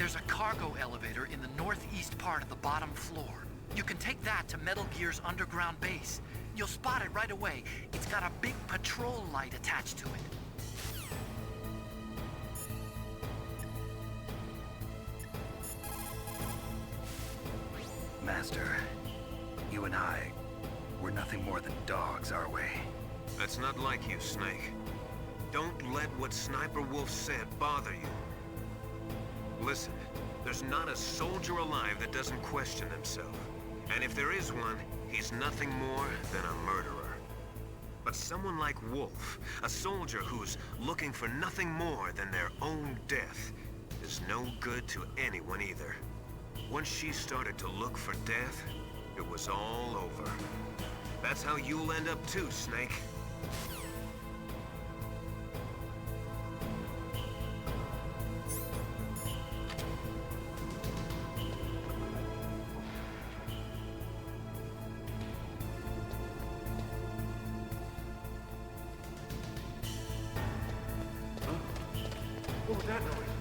There's a cargo elevator in the northeast part of the bottom floor. You can take that to Metal Gear's underground base. You'll spot it right away. It's got a big patrol light attached to it. Master, you and I, we're nothing more than dogs, are we? That's not like you, Snake. Don't let what Sniper Wolf said bother you. Listen, there's not a soldier alive that doesn't question himself. And if there is one, he's nothing more than a murderer. But someone like Wolf, a soldier who's looking for nothing more than their own death, is no good to anyone either. Once she started to look for death, it was all over. That's how you'll end up too, Snake. What was that noise?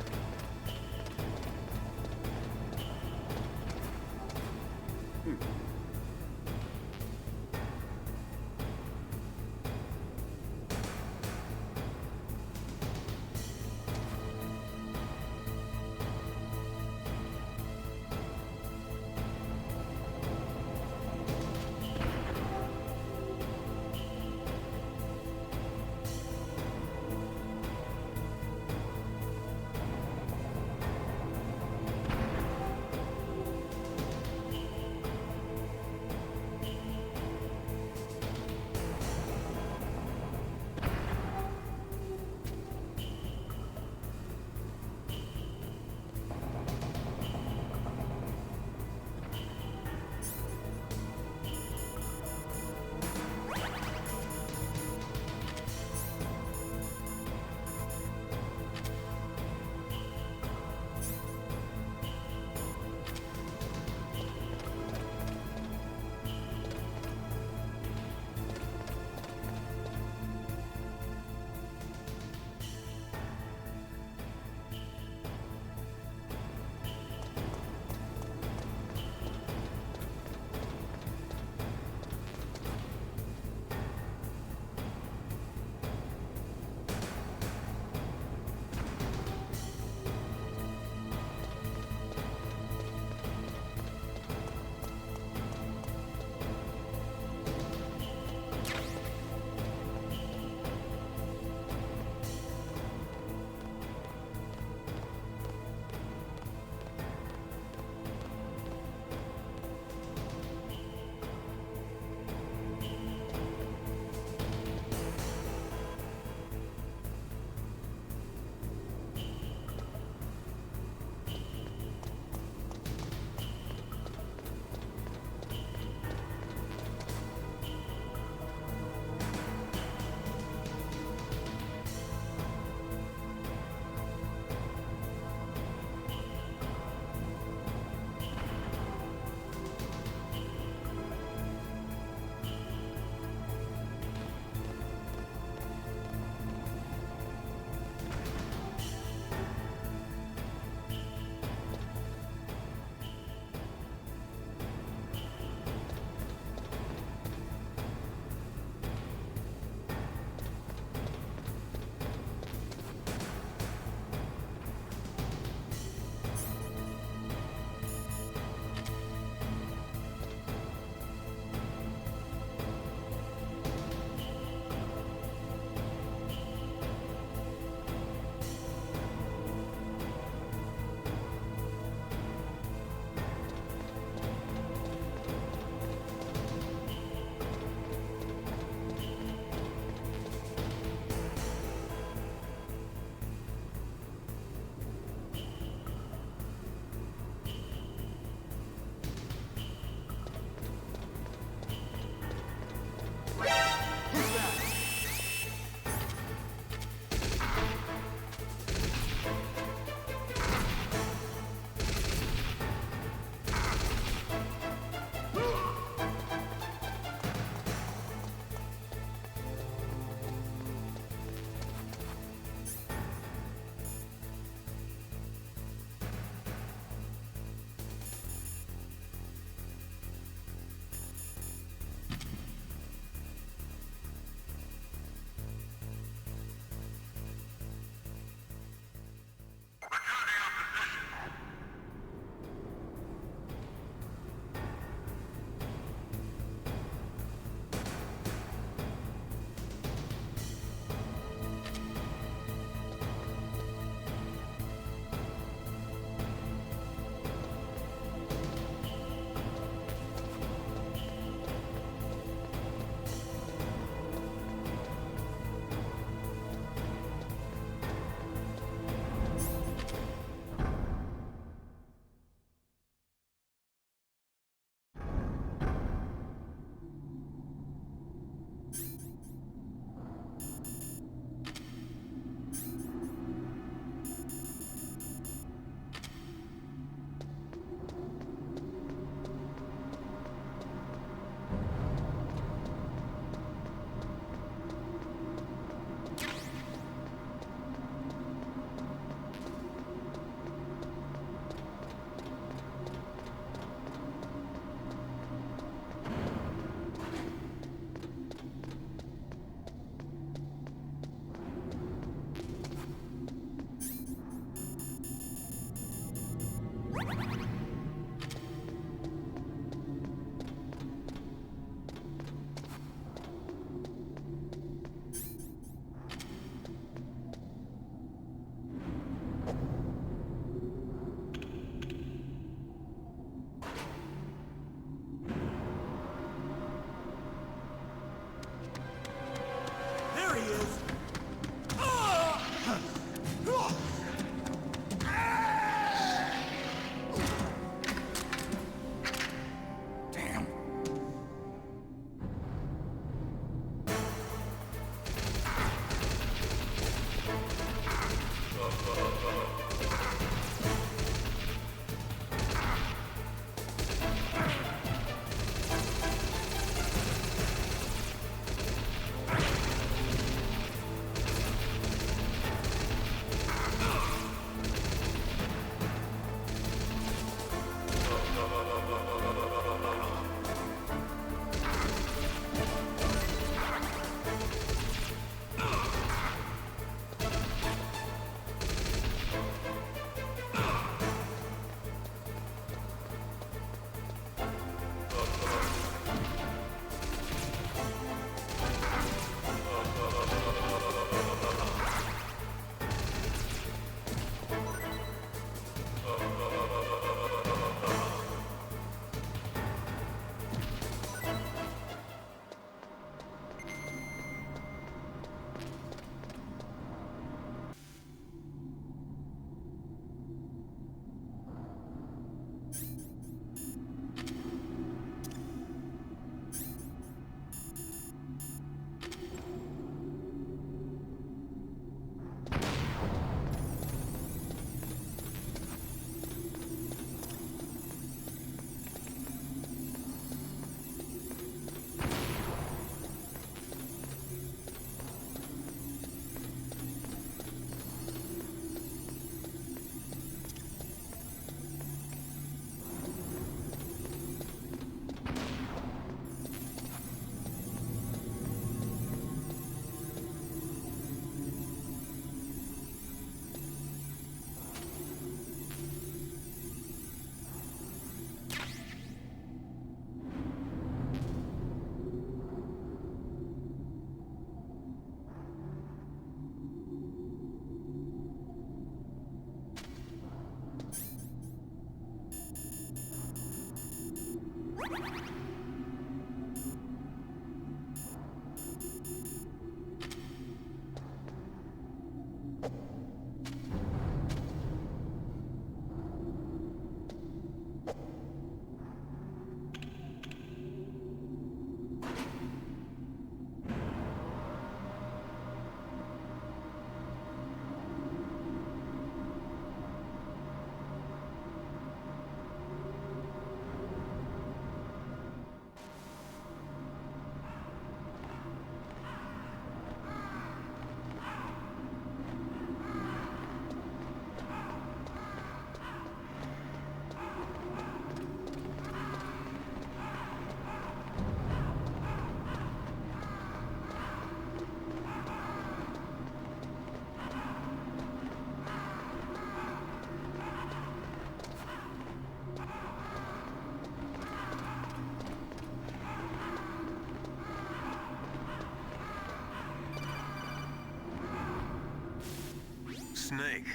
Snake,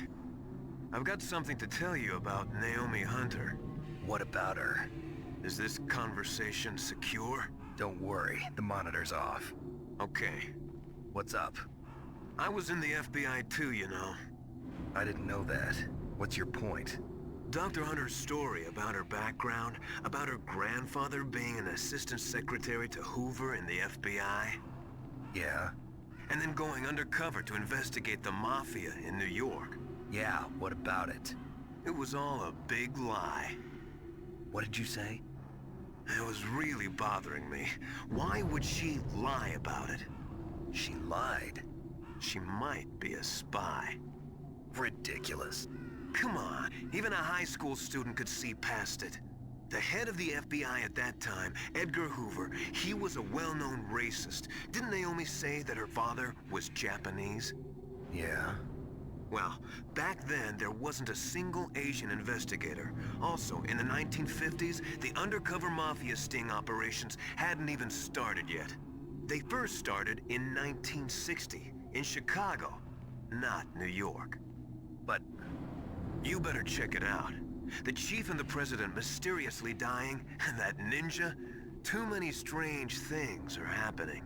I've got something to tell you about Naomi Hunter. What about her? Is this conversation secure? Don't worry, the monitor's off. Okay. What's up? I was in the FBI too, you know. I didn't know that. What's your point? Dr. Hunter's story about her background, about her grandfather being an assistant secretary to Hoover in the FBI, Yeah? and then going undercover to investigate the Mafia in New York. Yeah, what about it? It was all a big lie. What did you say? It was really bothering me. Why would she lie about it? She lied. She might be a spy. Ridiculous. Come on, even a high school student could see past it. The head of the FBI at that time, Edgar Hoover, he was a well-known racist. Didn't Naomi say that her father was Japanese? Yeah? Well, back then, there wasn't a single Asian investigator. Also, in the 1950s, the undercover mafia sting operations hadn't even started yet. They first started in 1960, in Chicago, not New York. But You better check it out. The chief and the president mysteriously dying, and that ninja, too many strange things are happening.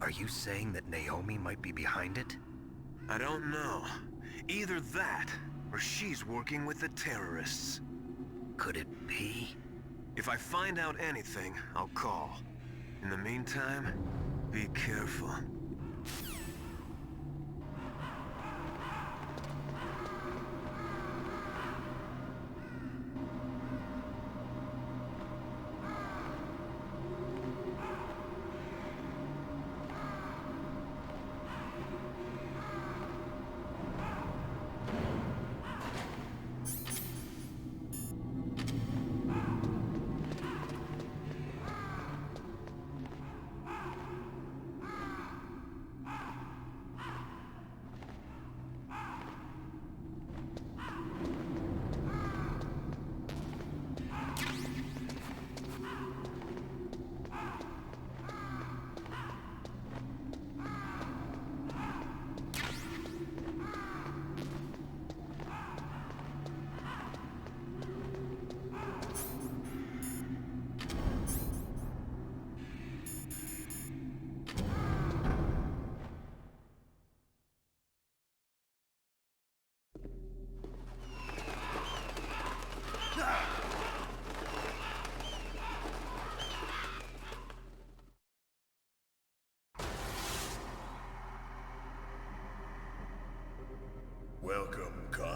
are you saying that Naomi might be behind it? I don't know. Either that, or she's working with the terrorists. Could it be? If I find out anything, I'll call. In the meantime, be careful.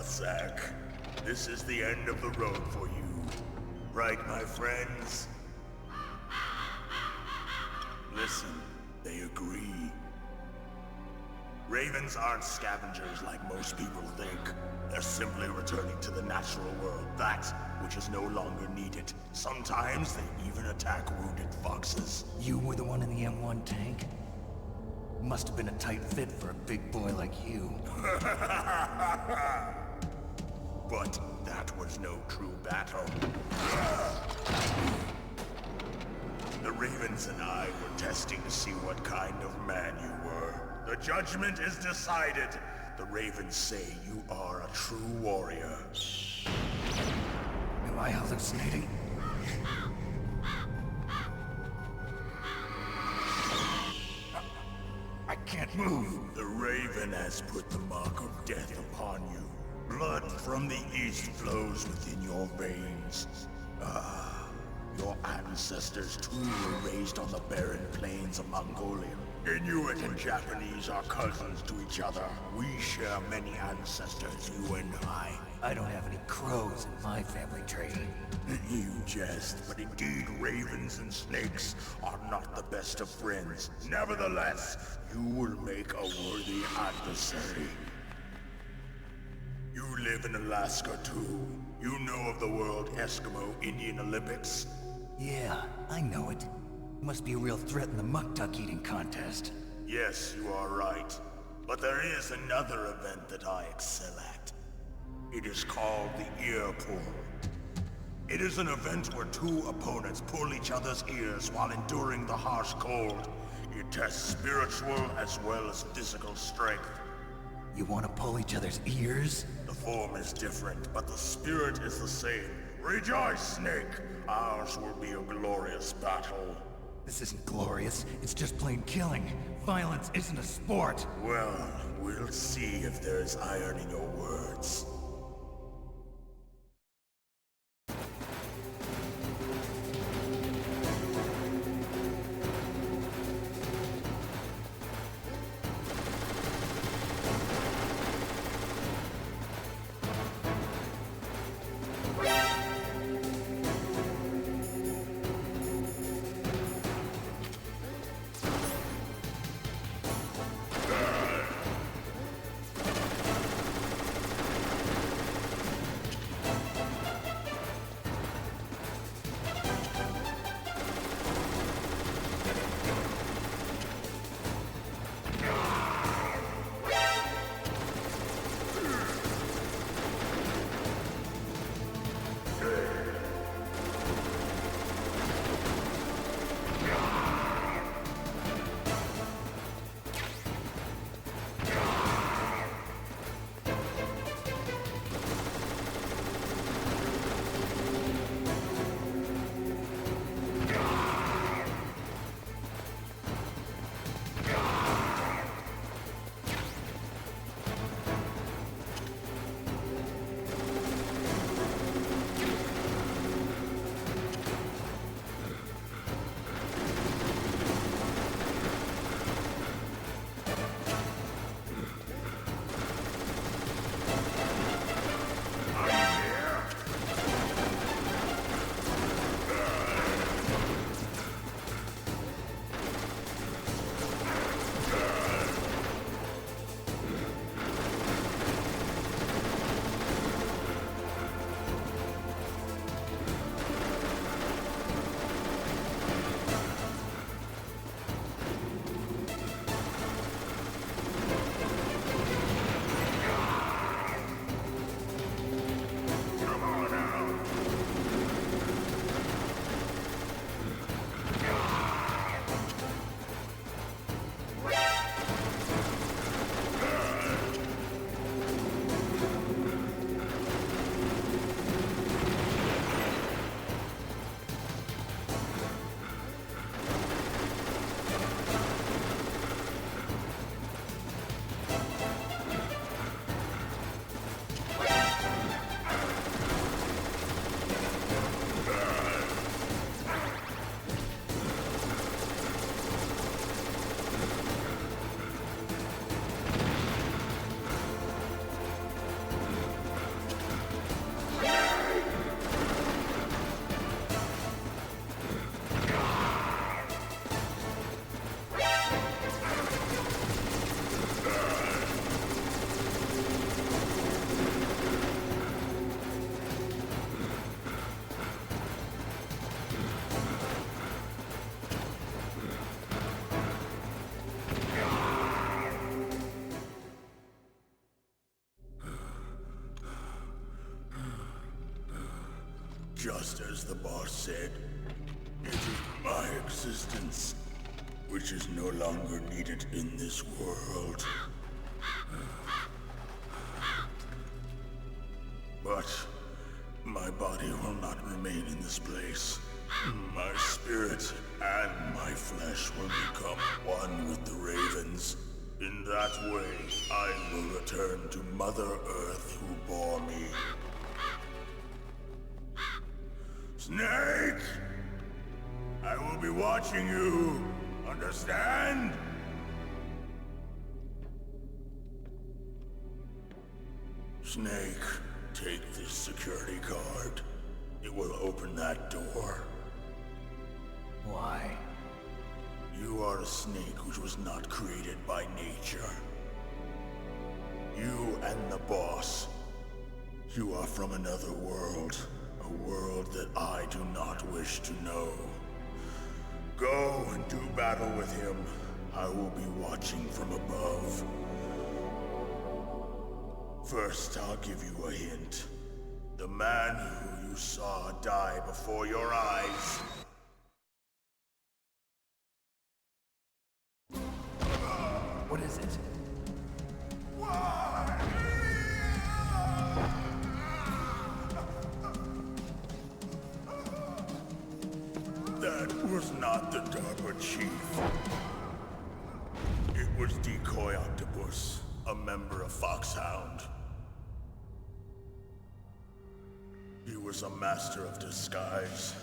Cossack. This is the end of the road for you. Right, my friends? Listen, they agree. Ravens aren't scavengers like most people think. They're simply returning to the natural world, that which is no longer needed. Sometimes they even attack wounded foxes. You were the one in the M1 tank? Must have been a tight fit for a big boy like you. But that was no true battle. The Ravens and I were testing to see what kind of man you were. The judgment is decided. The Ravens say you are a true warrior. Am I hallucinating? I can't move. The Raven has put the mark of death upon you. Blood from the east flows within your veins. Ah, your ancestors too were raised on the barren plains of Mongolia. Inuit and Japanese are cousins to each other. We share many ancestors, you and I. I don't have any crows in my family tree. You jest, but indeed ravens and snakes are not the best of friends. Nevertheless, you will make a worthy adversary. You live in Alaska too. You know of the World Eskimo Indian Olympics? Yeah, I know it. Must be a real threat in the muck-duck eating contest. Yes, you are right. But there is another event that I excel at. It is called the Ear Pull. It is an event where two opponents pull each other's ears while enduring the harsh cold. It tests spiritual as well as physical strength. You want to pull each other's ears? The form is different, but the spirit is the same. Rejoice, Snake! Ours will be a glorious battle. This isn't glorious. It's just plain killing. Violence isn't a sport. Well, we'll see if there's iron in your words. Just as the boss said, it is my existence which is no longer needed in this world. But my body will not remain in this place. My spirit and my flesh will become one with the ravens. In that way, I will return to Mother Earth who bore me. Snake! I will be watching you. Understand? Snake, take this security card. It will open that door. Why? You are a snake which was not created by nature. You and the boss. You are from another world. A world that I do not wish to know. Go and do battle with him. I will be watching from above. First, I'll give you a hint. The man who you saw die before your eyes. What is it? That was not the DARPA chief. It was Decoy Octopus, a member of Foxhound. He was a master of disguise.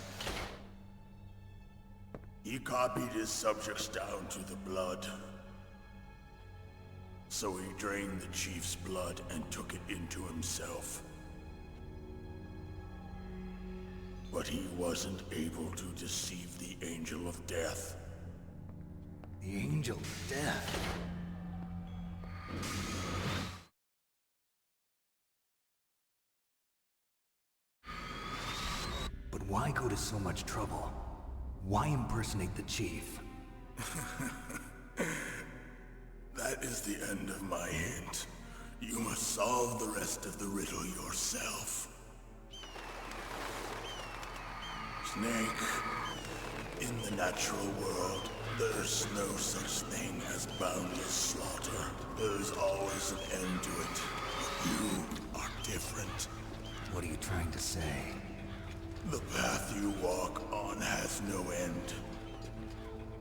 He copied his subjects down to the blood. So he drained the chief's blood and took it into himself. But he wasn't able to deceive the Angel of Death. The Angel of Death. But why go to so much trouble? Why impersonate the chief? That is the end of my hint. You must solve the rest of the riddle yourself. Snake, in the natural world, there's no such thing as boundless slaughter. There's always an end to it. But you are different. What are you trying to say? The path you walk on has no end.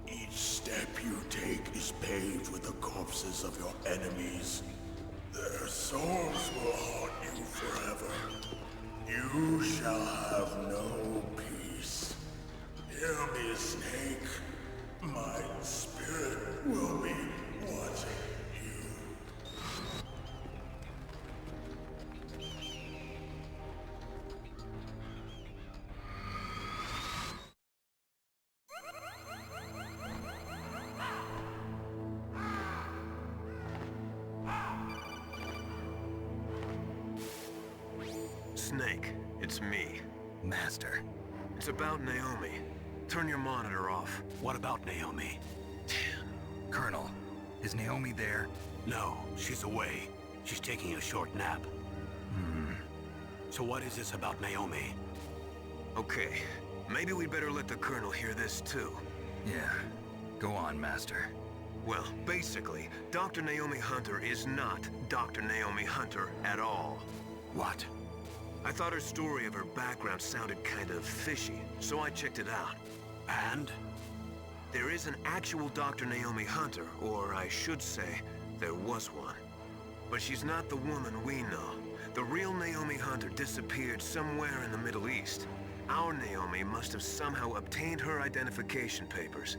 Each step you take is paved with the corpses of your enemies. Their souls will haunt you forever. You shall have no peace. Hear me, Snake. My spirit will be watching you. Snake, it's me. Master. It's about Naomi. Turn your monitor off. What about Naomi? Colonel, is Naomi there? No, she's away. She's taking a short nap. So what is this about Naomi? Okay, maybe we'd better let the Colonel hear this too. Yeah. Go on, Master. Well, basically, Dr. Naomi Hunter is not Dr. Naomi Hunter at all. What? I thought her story of her background sounded kind of fishy, so I checked it out. And? There is an actual Dr. Naomi Hunter, or I should say, there was one. But she's not the woman we know. The real Naomi Hunter disappeared somewhere in the Middle East. Our Naomi must have somehow obtained her identification papers.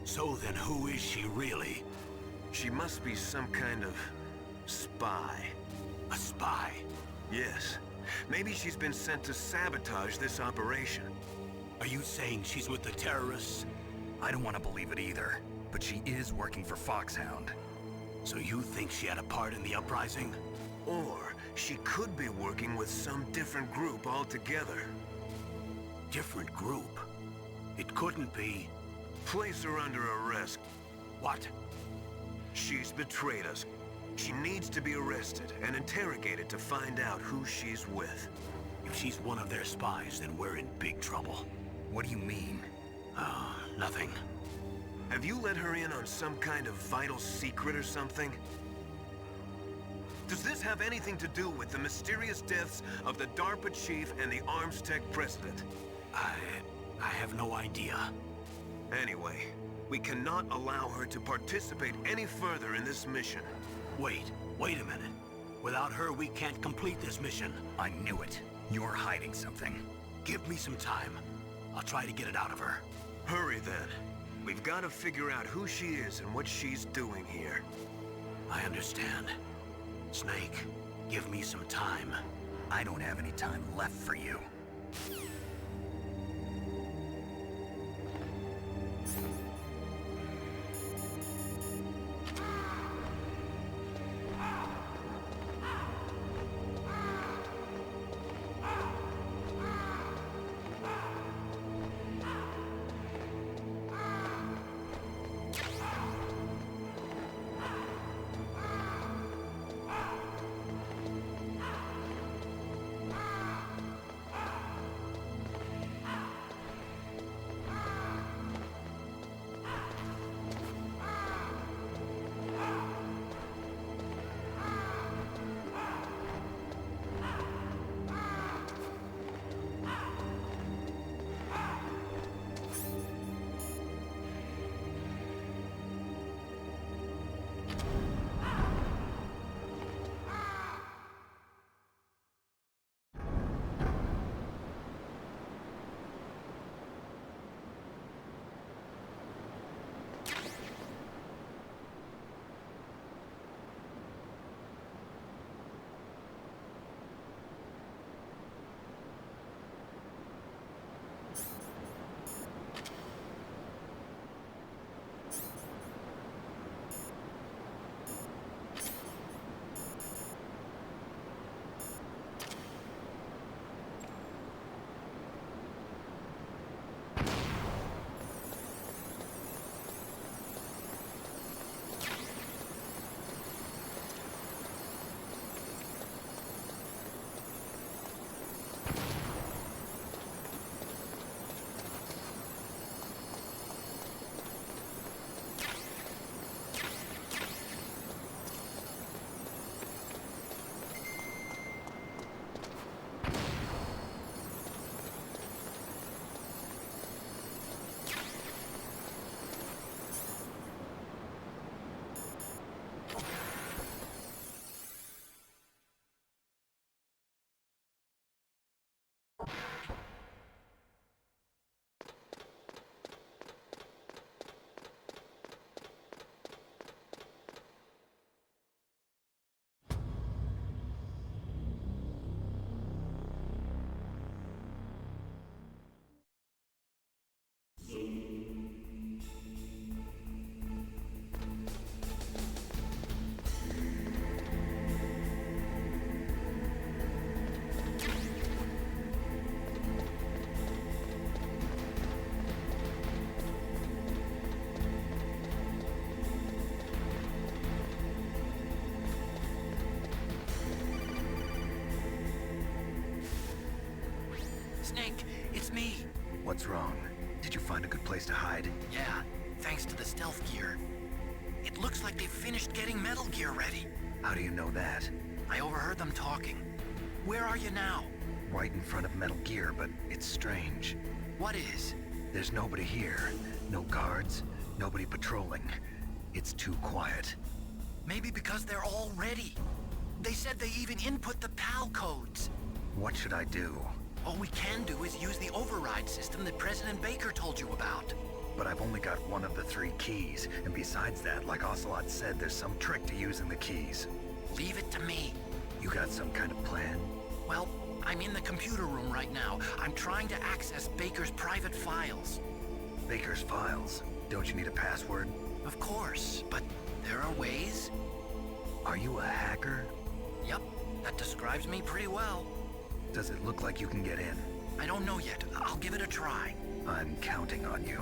So then who is she really? She must be some kind of spy. A spy? Yes. Maybe she's been sent to sabotage this operation. Are you saying she's with the terrorists? I don't want to believe it either, but she is working for Foxhound. So you think she had a part in the uprising? Or she could be working with some different group altogether. Different group? It couldn't be. Place her under arrest. What? She's betrayed us. She needs to be arrested and interrogated to find out who she's with. If she's one of their spies, then we're in big trouble. What do you mean? Oh, nothing. Have you let her in on some kind of vital secret or something? Does this have anything to do with the mysterious deaths of the DARPA chief and the Armstech president? I have no idea. Anyway, we cannot allow her to participate any further in this mission. Wait a minute. Without her, we can't complete this mission. I knew it. You're hiding something. Give me some time. I'll try to get it out of her. Hurry then. We've got to figure out who she is and what she's doing here. I understand. Snake, give me some time. I don't have any time left for you. Snake, it's me. What's wrong? Did you find a good place to hide? Yeah, thanks to the stealth gear. It looks like they've finished getting Metal Gear ready. How do you know that? I overheard them talking. Where are you now? Right in front of Metal Gear, but it's strange. What is? There's nobody here. No guards, nobody patrolling. It's too quiet. Maybe because they're all ready. They said they even input the PAL codes. What should I do? All we can do is use the override system that President Baker told you about. But I've only got one of the 3 keys, and besides that, like Ocelot said, there's some trick to using the keys. Leave it to me. You got some kind of plan? Well, I'm in the computer room right now. I'm trying to access Baker's private files. Baker's files? Don't you need a password? Of course, but there are ways. Are you a hacker? Yep, that describes me pretty well. Does it look like you can get in? I don't know yet. I'll give it a try. I'm counting on you.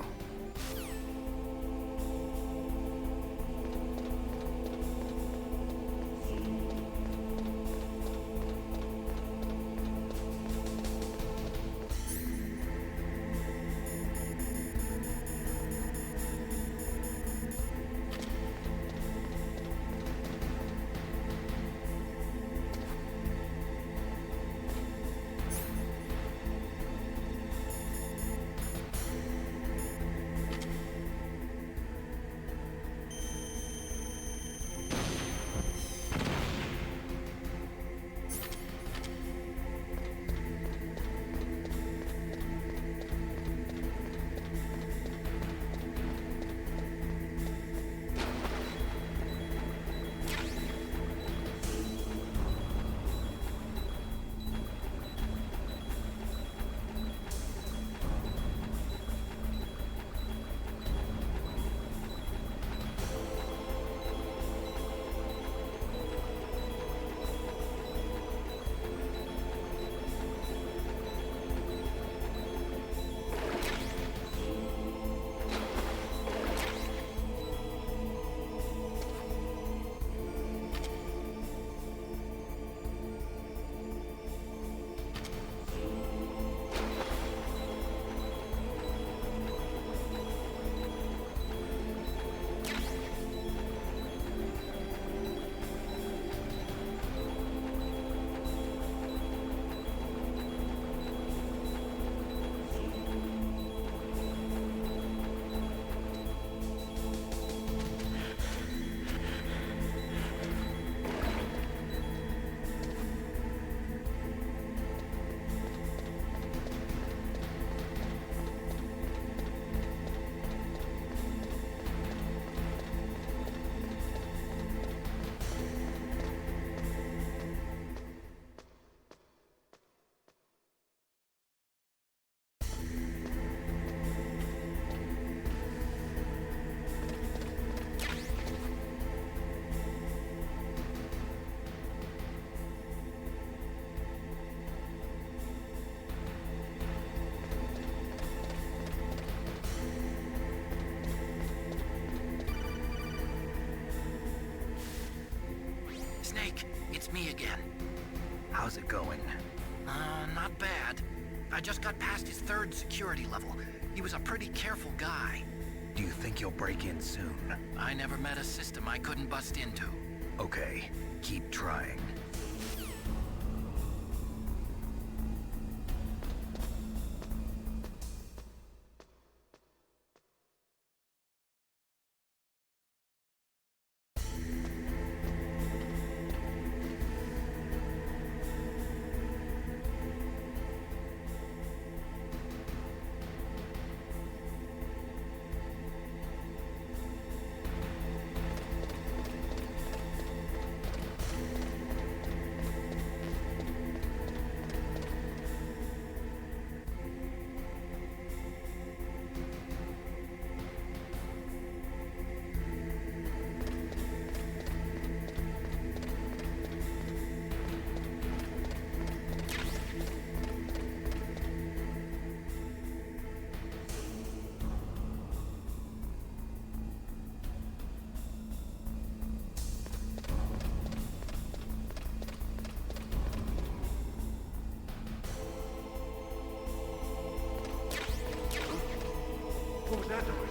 Snake, it's me again. How's it going? Not bad. I just got past his third security level. He was a pretty careful guy. Do you think you'll break in soon? I never met a system I couldn't bust into. Okay, keep trying. What was that noise?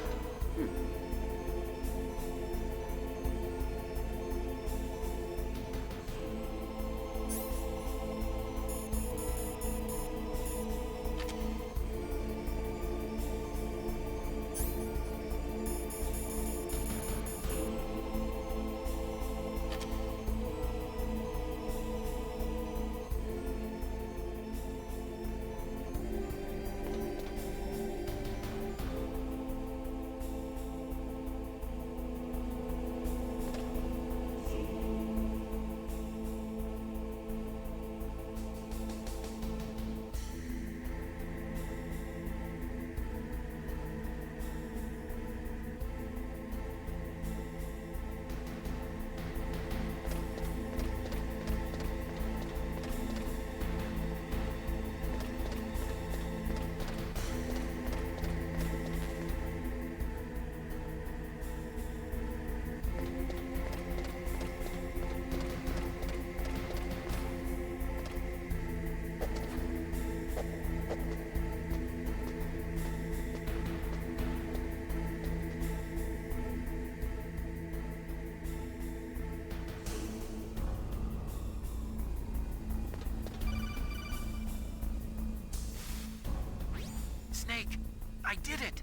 Snake, I did it!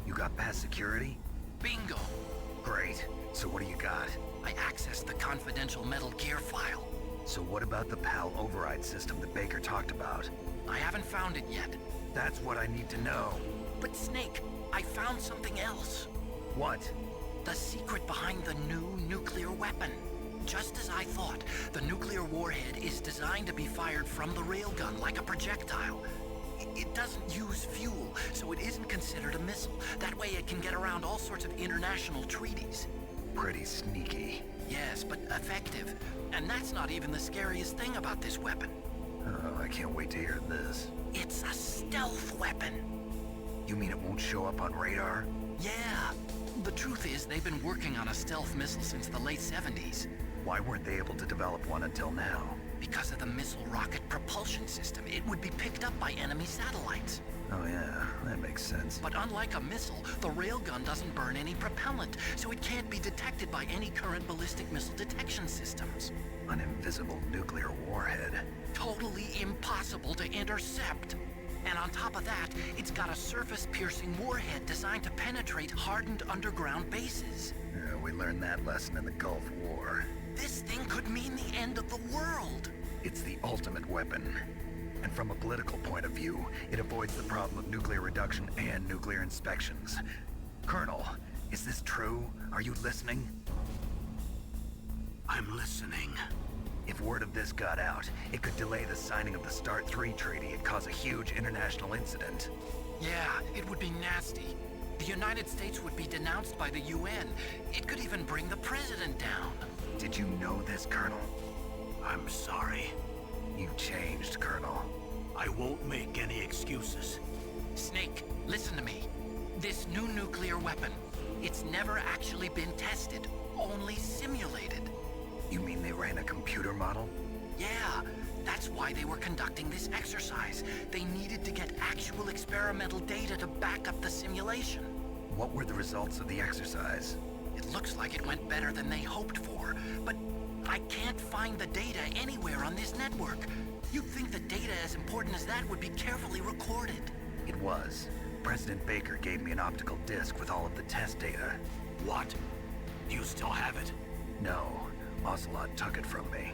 You got past security? Bingo! Great. So what do you got? I accessed the confidential Metal Gear file. So what about the PAL override system that Baker talked about? I haven't found it yet. That's what I need to know. But Snake, I found something else. What? The secret behind the new nuclear weapon. Just as I thought, the nuclear warhead is designed to be fired from the railgun like a projectile. It doesn't use fuel, so it isn't considered a missile. That way it can get around all sorts of international treaties. Pretty sneaky. Yes, but effective. And that's not even the scariest thing about this weapon. Oh, I can't wait to hear this. It's a stealth weapon. You mean it won't show up on radar? Yeah. The truth is, they've been working on a stealth missile since the late 70s. Why weren't they able to develop one until now? Because of the missile rocket propulsion system, it would be picked up by enemy satellites. Oh yeah, that makes sense. But unlike a missile, the railgun doesn't burn any propellant, so it can't be detected by any current ballistic missile detection systems. An invisible nuclear warhead. Totally impossible to intercept. And on top of that, it's got a surface-piercing warhead designed to penetrate hardened underground bases. Yeah, we learned that lesson in the Gulf War. This thing could mean the end of the world. It's the ultimate weapon. And from a political point of view, it avoids the problem of nuclear reduction and nuclear inspections. Colonel, is this true? Are you listening? I'm listening. If word of this got out, it could delay the signing of the START 3 treaty and cause a huge international incident. Yeah, it would be nasty. The United States would be denounced by the UN. It could even bring the president down. Did you know this, Colonel? I'm sorry. You changed, Colonel. I won't make any excuses. Snake, listen to me. This new nuclear weapon, it's never actually been tested, only simulated. You mean they ran a computer model? Yeah, that's why they were conducting this exercise. They needed to get actual experimental data to back up the simulation. What were the results of the exercise? It looks like it went better than they hoped for, but I can't find the data anywhere on this network. You'd think the data as important as that would be carefully recorded. It was. President Baker gave me an optical disc with all of the test data. What? You still have it? No, Ocelot took it from me.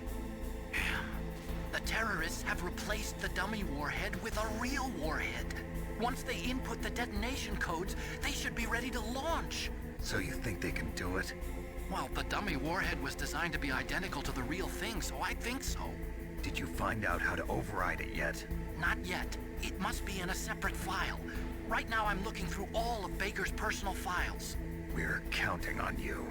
The terrorists have replaced the dummy warhead with a real warhead. Once they input the detonation codes, they should be ready to launch. So you think they can do it? Well, the dummy warhead was designed to be identical to the real thing, so I think so. Did you find out how to override it yet? Not yet. It must be in a separate file. Right now I'm looking through all of Baker's personal files. We're counting on you.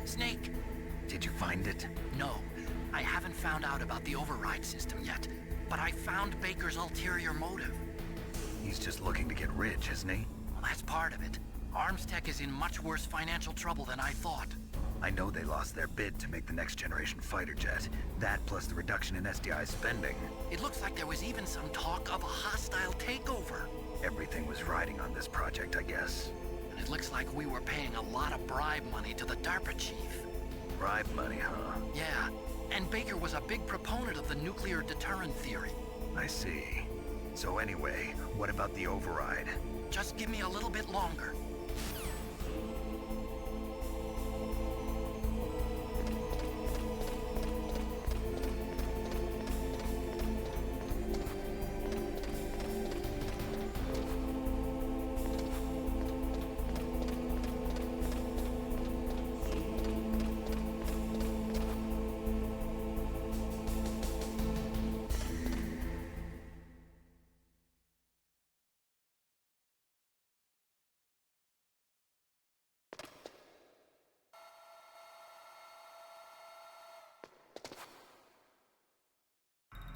Snake! Did you find it? No, I haven't found out about the override system yet, but I found Baker's ulterior motive. He's just looking to get rich, isn't he? Well, that's part of it. Armstech is in much worse financial trouble than I thought. I know they lost their bid to make the next generation fighter jet. That plus the reduction in SDI spending. It looks like there was even some talk of a hostile takeover. Everything was riding on this project, I guess. And it looks like we were paying a lot of bribe money to the DARPA chief. Bribe money, huh? Yeah, and Baker was a big proponent of the nuclear deterrent theory. I see. So anyway, what about the override? Just give me a little bit longer.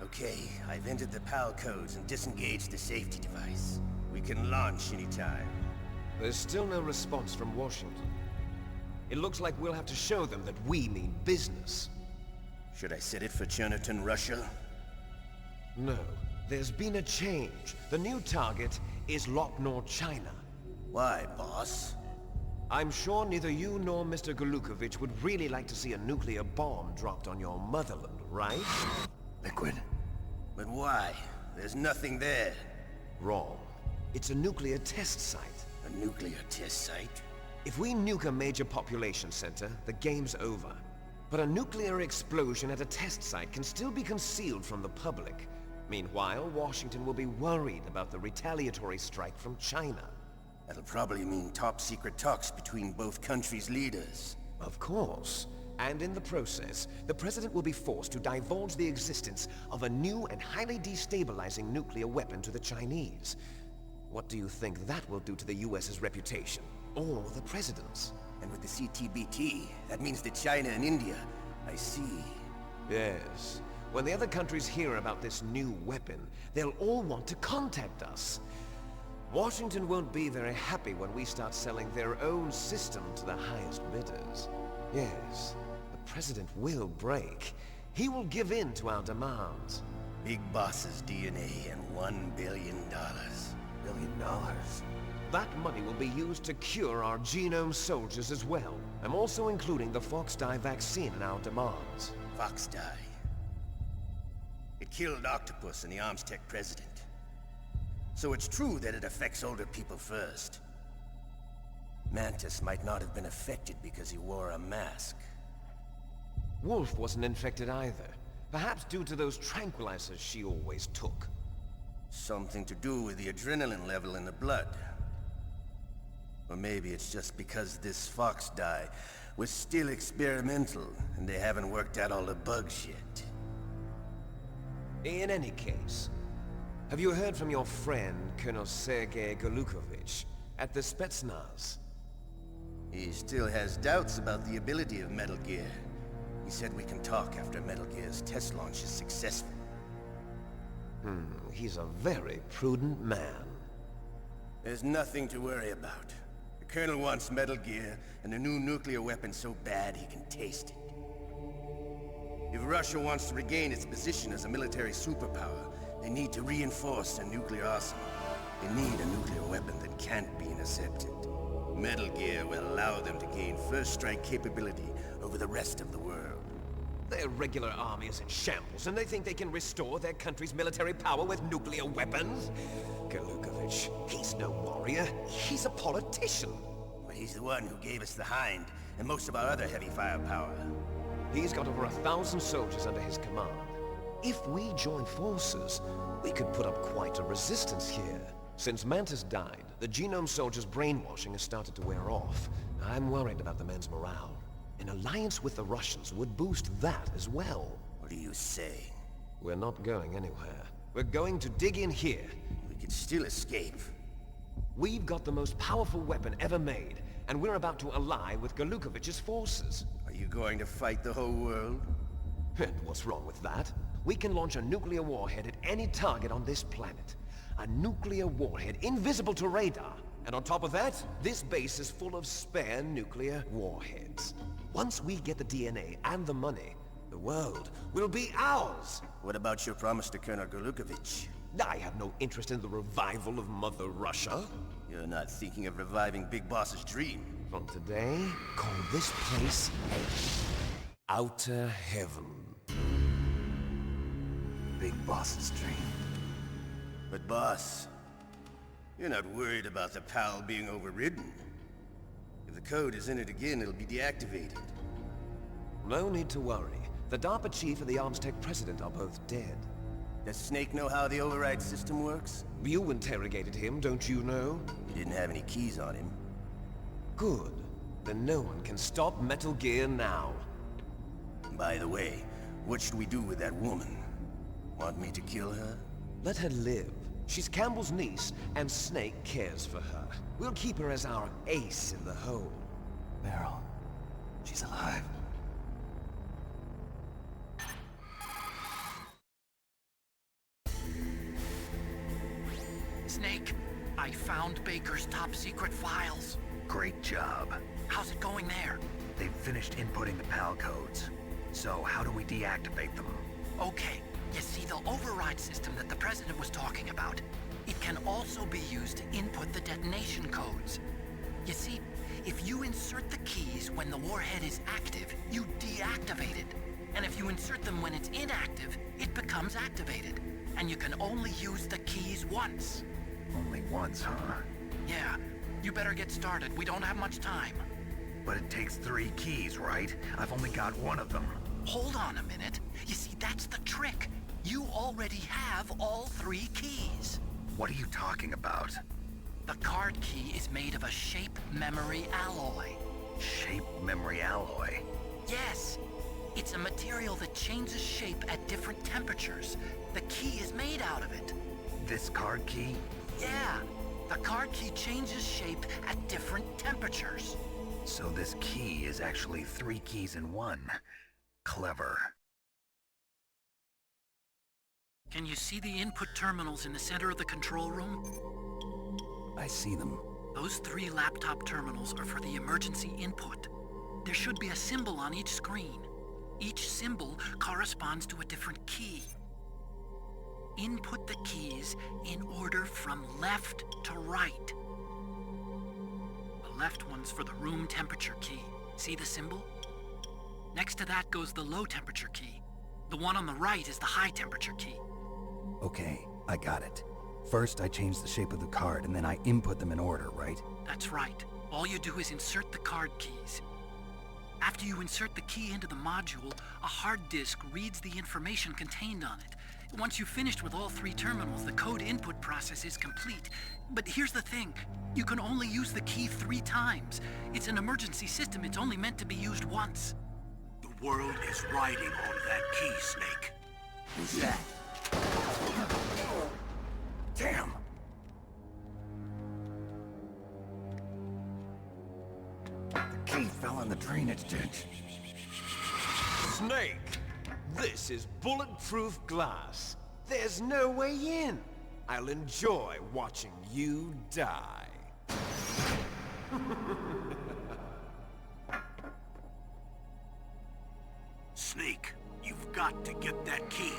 Okay, I've entered the PAL codes and disengaged the safety device. We can launch anytime. There's still no response from Washington. It looks like we'll have to show them that we mean business. Should I set it for Cherniton, Russia? No, there's been a change. The new target is Lopnor, China. Why, boss? I'm sure neither you nor Mr. Golukovich would really like to see a nuclear bomb dropped on your motherland, right? Liquid? But why? There's nothing there. Wrong. It's a nuclear test site. A nuclear test site? If we nuke a major population center, the game's over. But a nuclear explosion at a test site can still be concealed from the public. Meanwhile, Washington will be worried about the retaliatory strike from China. That'll probably mean top-secret talks between both countries' leaders. Of course. And in the process, the President will be forced to divulge the existence of a new and highly destabilizing nuclear weapon to the Chinese. What do you think that will do to the US's reputation? Or the President's? And with the CTBT, that means that China and India... I see. Yes. When the other countries hear about this new weapon, they'll all want to contact us. Washington won't be very happy when we start selling their own system to the highest bidders. Yes, the President will break. He will give in to our demands. Big Boss's DNA and $1 billion. $1 billion? That money will be used to cure our genome soldiers as well. I'm also including the Fox Die vaccine in our demands. Fox Die. It killed Octopus and the Armstech president. So it's true that it affects older people first. Mantis might not have been affected because he wore a mask. Wolf wasn't infected either. Perhaps due to those tranquilizers she always took. Something to do with the adrenaline level in the blood. Or maybe it's just because this Fox Die was still experimental and they haven't worked out all the bugs yet. In any case, have you heard from your friend, Colonel Sergei Golukovich, at the Spetsnaz? He still has doubts about the ability of Metal Gear. He said we can talk after Metal Gear's test launch is successful. He's a very prudent man. There's nothing to worry about. The Colonel wants Metal Gear and a new nuclear weapon so bad he can taste it. If Russia wants to regain its position as a military superpower, they need to reinforce their nuclear arsenal. They need a nuclear weapon that can't be intercepted. Metal Gear will allow them to gain first strike capability over the rest of the world. Their regular army is in shambles, and they think they can restore their country's military power with nuclear weapons? Golukovich, he's no warrior. He's a politician. But he's the one who gave us the Hind and most of our other heavy firepower. He's got over 1,000 soldiers under his command. If we join forces, we could put up quite a resistance here. Since Mantis died, the genome soldiers' brainwashing has started to wear off. I'm worried about the men's morale. An alliance with the Russians would boost that as well. What are you saying? We're not going anywhere. We're going to dig in here. We could still escape. We've got the most powerful weapon ever made, and we're about to ally with Golukovich's forces. Are you going to fight the whole world? And what's wrong with that? We can launch a nuclear warhead at any target on this planet. A nuclear warhead invisible to radar. And on top of that, this base is full of spare nuclear warheads. Once we get the DNA and the money, the world will be ours! What about your promise to Colonel Golukovich? I have no interest in the revival of Mother Russia. You're not thinking of reviving Big Boss's dream. From today, call this place Outer Heaven. Big Boss's dream. But boss, you're not worried about the PAL being overridden. If the code is in it again, it'll be deactivated. No need to worry. The DARPA chief and the Armstech president are both dead. Does Snake know how the override system works? You interrogated him, don't you know? He didn't have any keys on him. Good. Then no one can stop Metal Gear now. By the way, what should we do with that woman? Want me to kill her? Let her live. She's Campbell's niece, and Snake cares for her. We'll keep her as our ace in the hole. Meryl, she's alive. Snake, I found Baker's top secret files. Great job. How's it going there? They've finished inputting the PAL codes. So how do we deactivate them? Okay, you see the override system that the President was talking about? It can also be used to input the detonation codes. You see, if you insert the keys when the warhead is active, you deactivate it. And if you insert them when it's inactive, it becomes activated. And you can only use the keys once. Only once, huh? Yeah, you better get started. We don't have much time. But it takes 3 keys, right? I've only got 1 of them. Hold on a minute. You see, that's the trick. You already have all 3 keys. What are you talking about? The card key is made of a shape memory alloy. Shape memory alloy? Yes. It's a material that changes shape at different temperatures. The key is made out of it. This card key? Yeah. The card key changes shape at different temperatures. So this key is actually 3 keys in 1. Clever. Can you see the input terminals in the center of the control room? I see them. Those 3 laptop terminals are for the emergency input. There should be a symbol on each screen. Each symbol corresponds to a different key. Input the keys in order from left to right. The left one's for the room temperature key. See the symbol? Next to that goes the low temperature key. The one on the right is the high temperature key. Okay, I got it. First, I change the shape of the card, and then I input them in order, right? That's right. All you do is insert the card keys. After you insert the key into the module, a hard disk reads the information contained on it. Once you've finished with all 3 terminals, the code input process is complete. But here's the thing. You can only use the key 3 times. It's an emergency system. It's only meant to be used once. The world is riding on that key, Snake. Who's that? Damn! The key fell in the drainage ditch. Snake, this is bulletproof glass. There's no way in. I'll enjoy watching you die. Snake, you've got to get that key.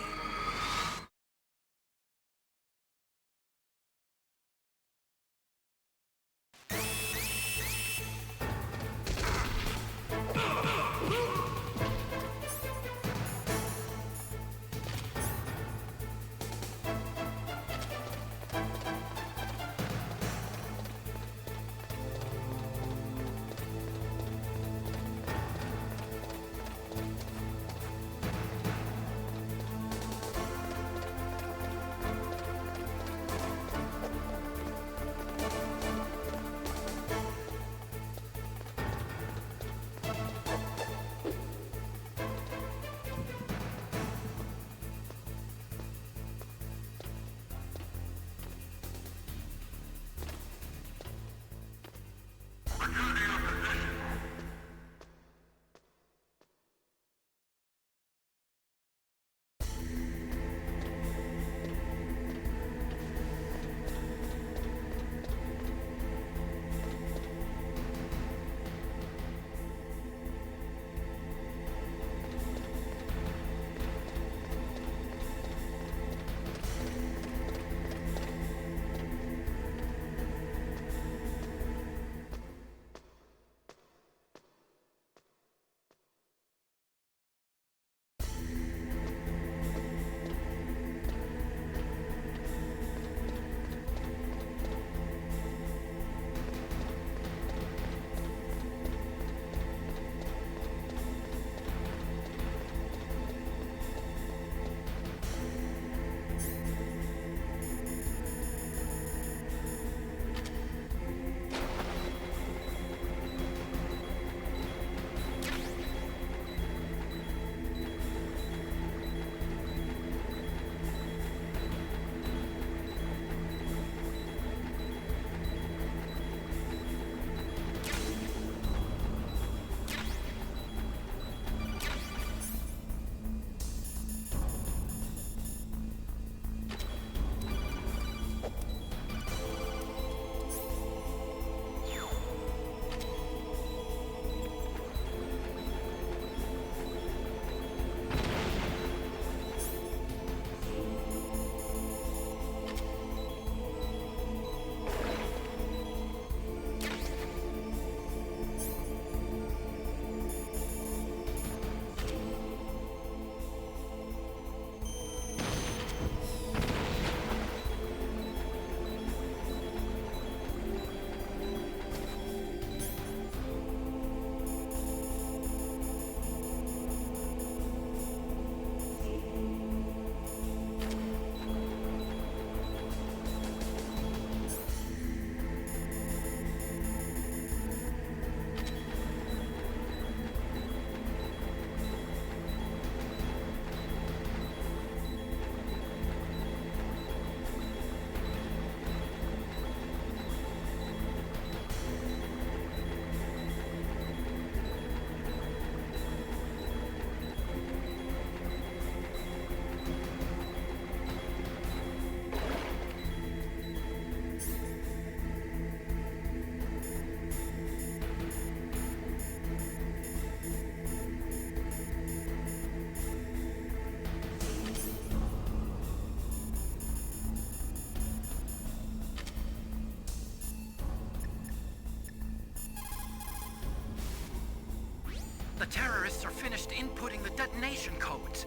The terrorists are finished inputting the detonation codes.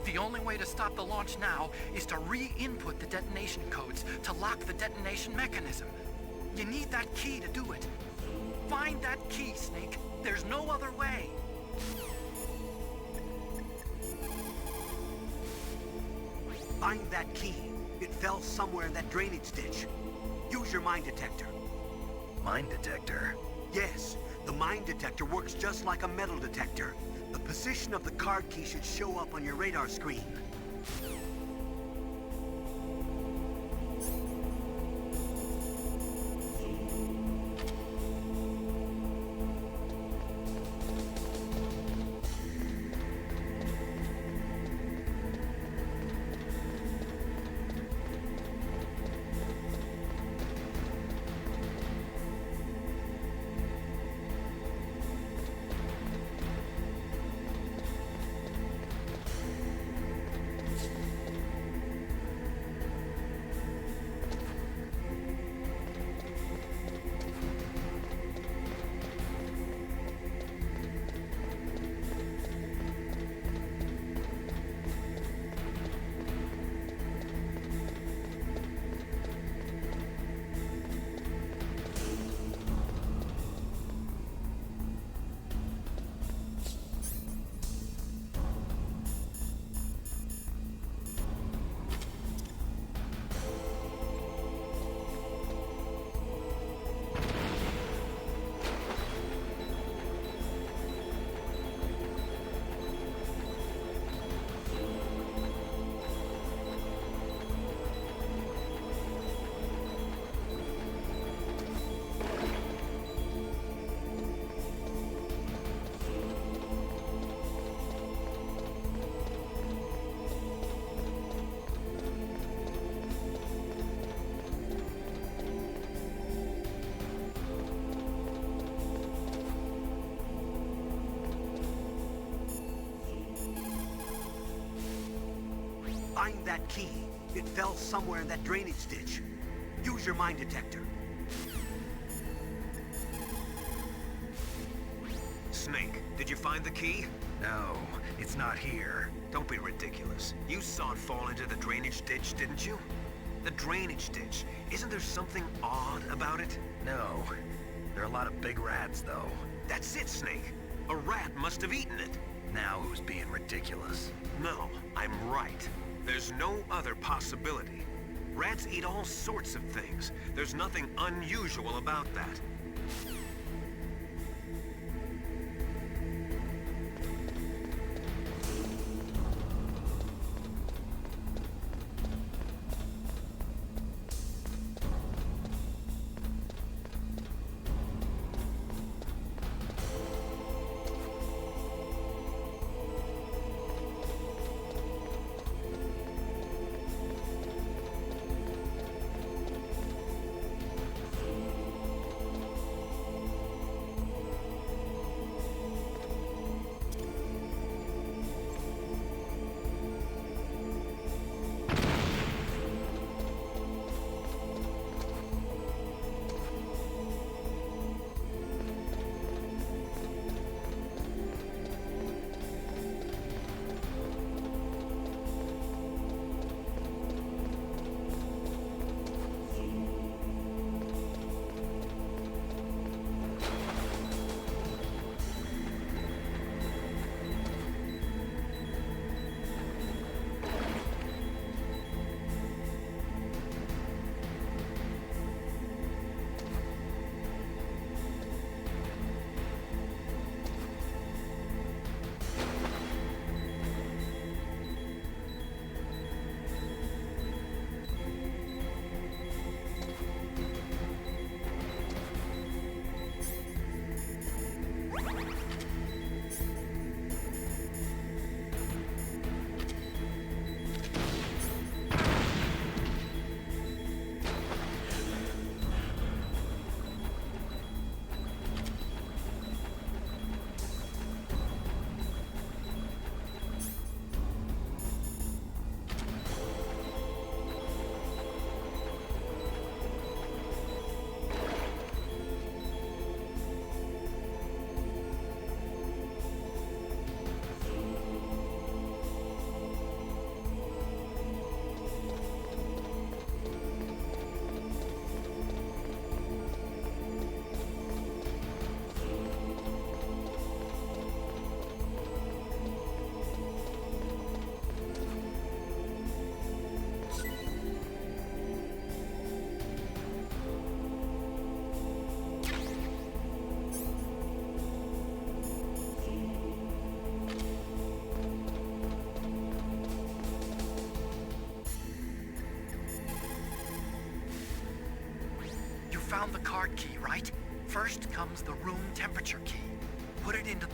The only way to stop the launch now is to re-input the detonation codes to lock the detonation mechanism. You need that key to do it. Find that key, Snake. There's no other way. Find that key. It fell somewhere in that drainage ditch. Use your mine detector. Mine detector? Yes, the mine detector works just like a metal detector. The position of the card key should show up on your radar screen. Find that key. It fell somewhere in that drainage ditch. Use your mine detector. Snake, did you find the key? No, it's not here. Don't be ridiculous. You saw it fall into the drainage ditch, didn't you? The drainage ditch. Isn't there something odd about it? No. There are a lot of big rats, though. That's it, Snake. A rat must have eaten it. Now who's being ridiculous? No, I'm right. There's no other possibility. Rats eat all sorts of things. There's nothing unusual about that. found the card key, right? First comes the room temperature key. Put it into...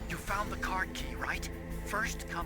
You found the card key, right? First come...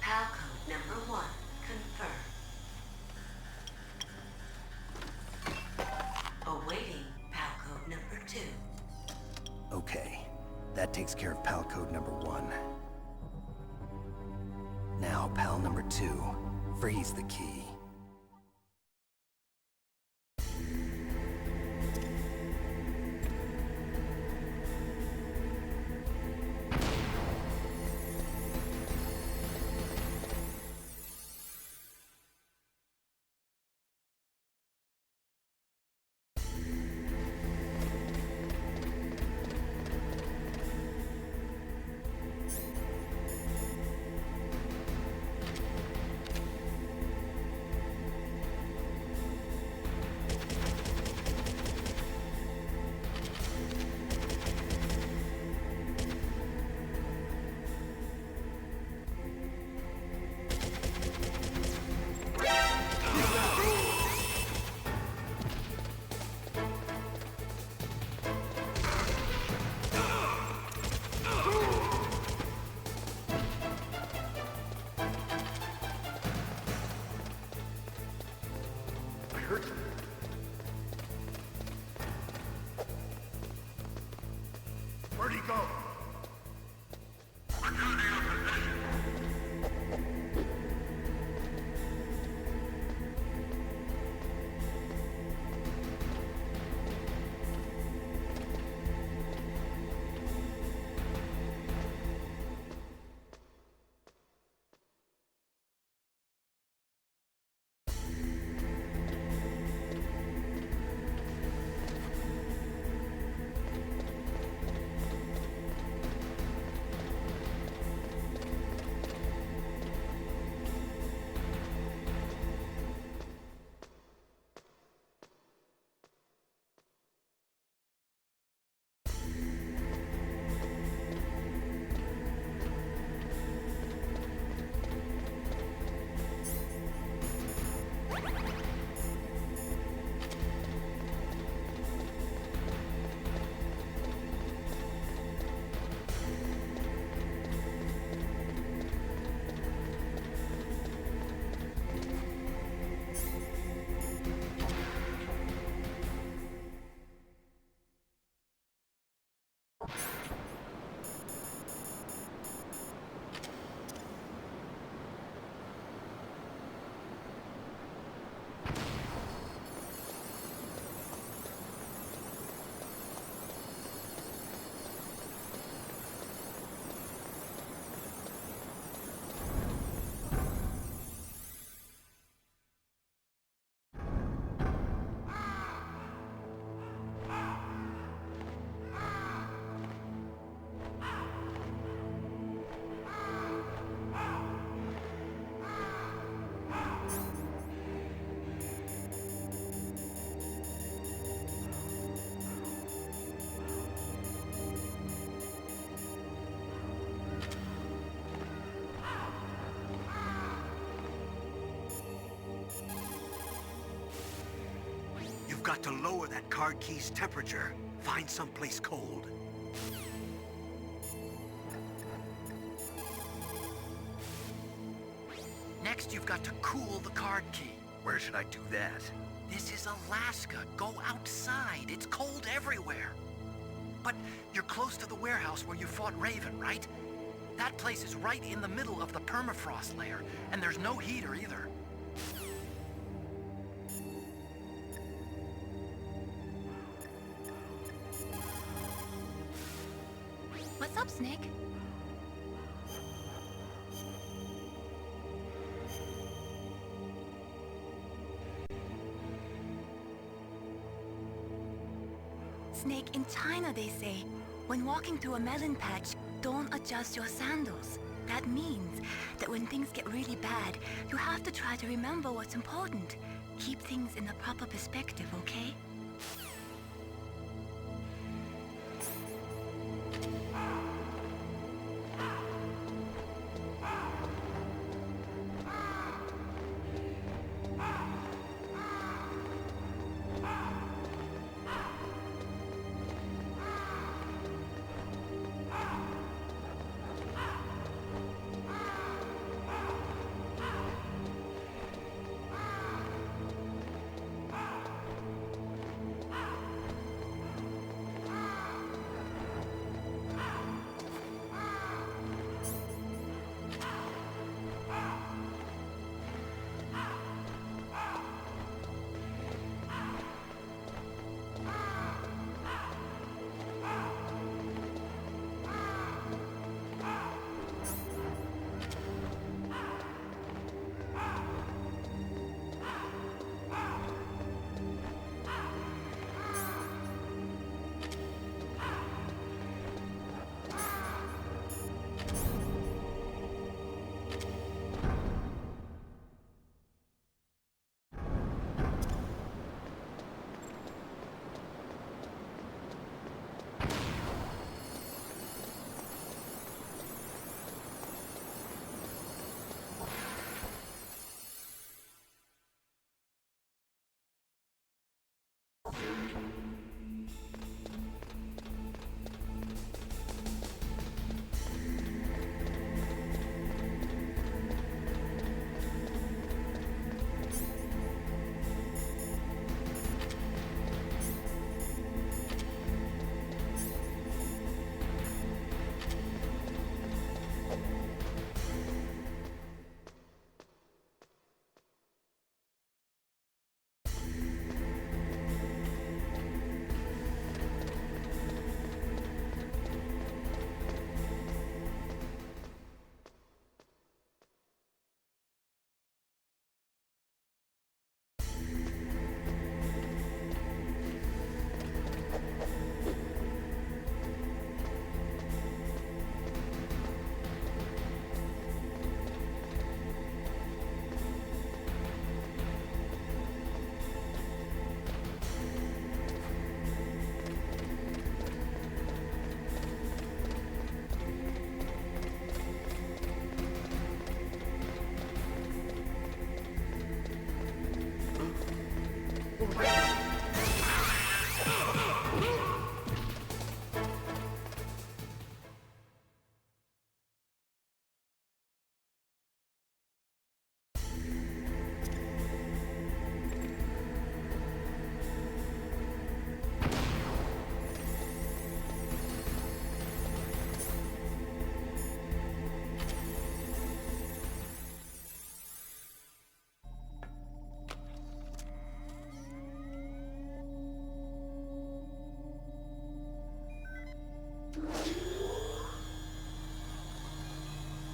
PAL code number 1, confirmed. Awaiting PAL code number 2. Okay, that takes care of PAL code number 1. Now, PAL number 2, freeze the key. got to lower that card key's temperature. Find someplace cold. Next, you've got to cool the card key. Where should I do that? This is Alaska. Go outside. It's cold everywhere. But you're close to the warehouse where you fought Raven, right? That place is right in the middle of the permafrost layer, and there's no heater either. What's up, Snake? Snake, in China they say, when walking through a melon patch, don't adjust your sandals. That means that when things get really bad, you have to try to remember what's important. Keep things in the proper perspective, okay?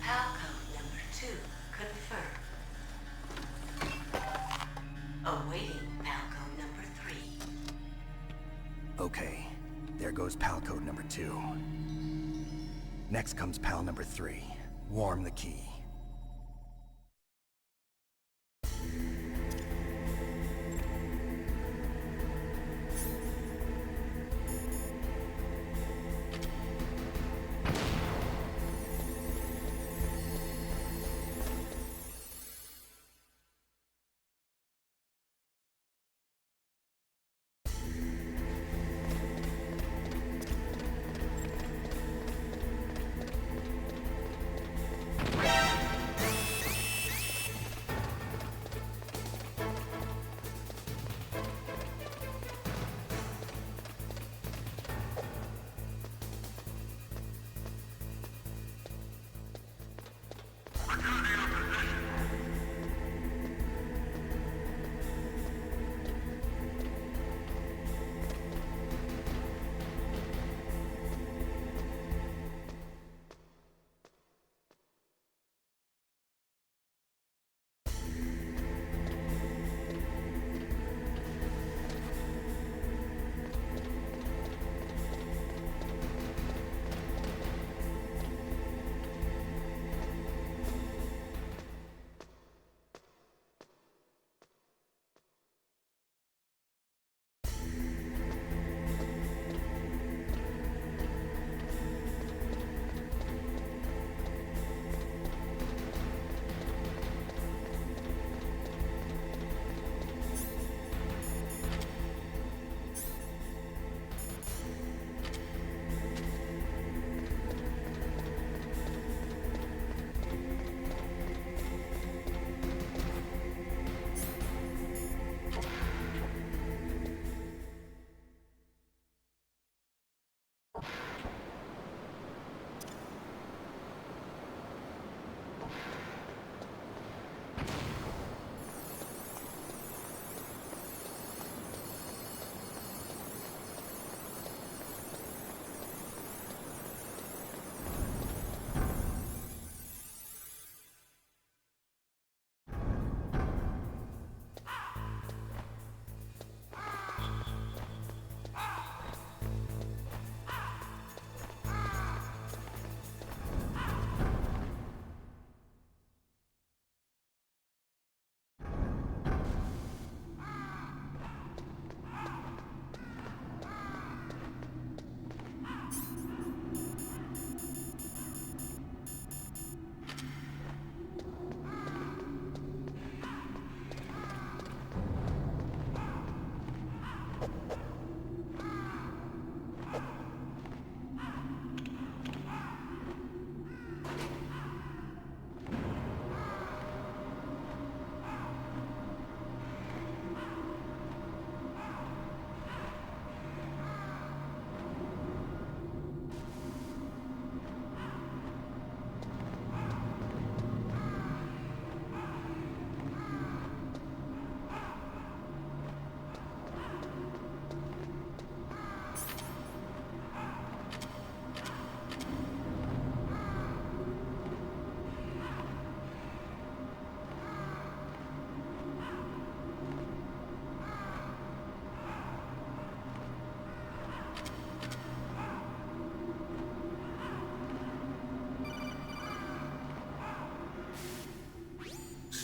Palcode number 2 confirmed. Awaiting Palcode number 3. Okay, there goes pal code number 2. Next comes pal number 3. Warm the key.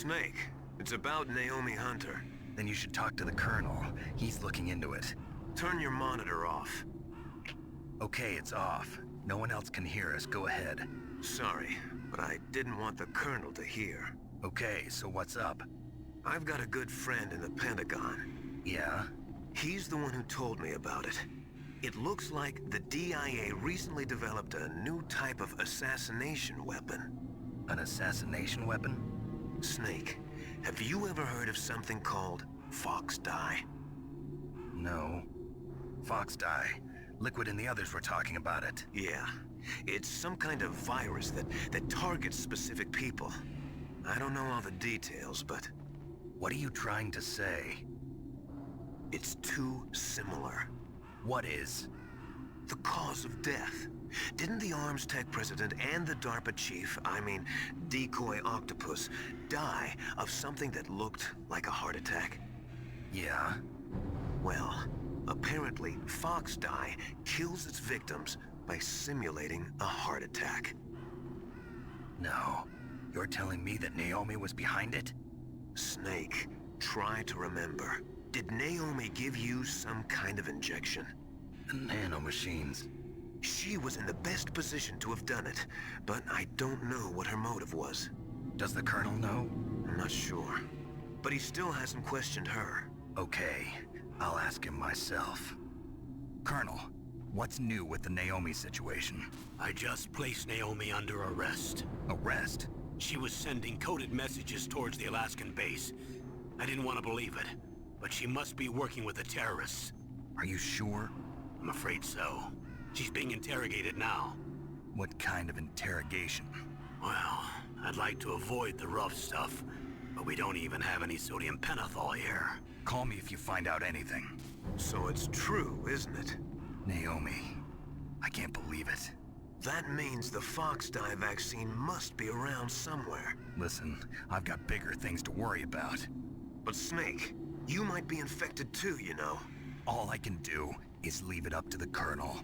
Snake, it's about Naomi Hunter. Then you should talk to the Colonel. He's looking into it. Turn your monitor off. Okay, it's off. No one else can hear us. Go ahead. Sorry, but I didn't want the Colonel to hear. Okay, so what's up? I've got a good friend in the Pentagon. Yeah? He's the one who told me about it. It looks like the DIA recently developed a new type of assassination weapon. An assassination weapon? Snake, have you ever heard of something called Fox Dye? No. Fox Dye. Liquid and the others were talking about it. Yeah. It's some kind of virus that targets specific people. I don't know all the details, but... What are you trying to say? It's too similar. What is? The cause of death. Didn't the Arms Tech president and the DARPA chief, I mean, Decoy Octopus, die of something that looked like a heart attack? Yeah? Well, apparently Fox Dye kills its victims by simulating a heart attack. No. You're telling me that Naomi was behind it? Snake, try to remember. Did Naomi give you some kind of injection? Nanomachines. She was in the best position to have done it, but I don't know what her motive was. Does the Colonel know? I'm not sure. But he still hasn't questioned her. Okay, I'll ask him myself. Colonel, what's new with the Naomi situation? I just placed Naomi under arrest. Arrest? She was sending coded messages towards the Alaskan base. I didn't want to believe it, but she must be working with the terrorists. Are you sure? I'm afraid so. She's being interrogated now. What kind of interrogation? Well, I'd like to avoid the rough stuff, but we don't even have any sodium pentothal here. Call me if you find out anything. So it's true, isn't it? Naomi. I can't believe it. That means the Fox Dye vaccine must be around somewhere. Listen, I've got bigger things to worry about. But Snake, you might be infected too, you know. All I can do is leave it up to the Colonel.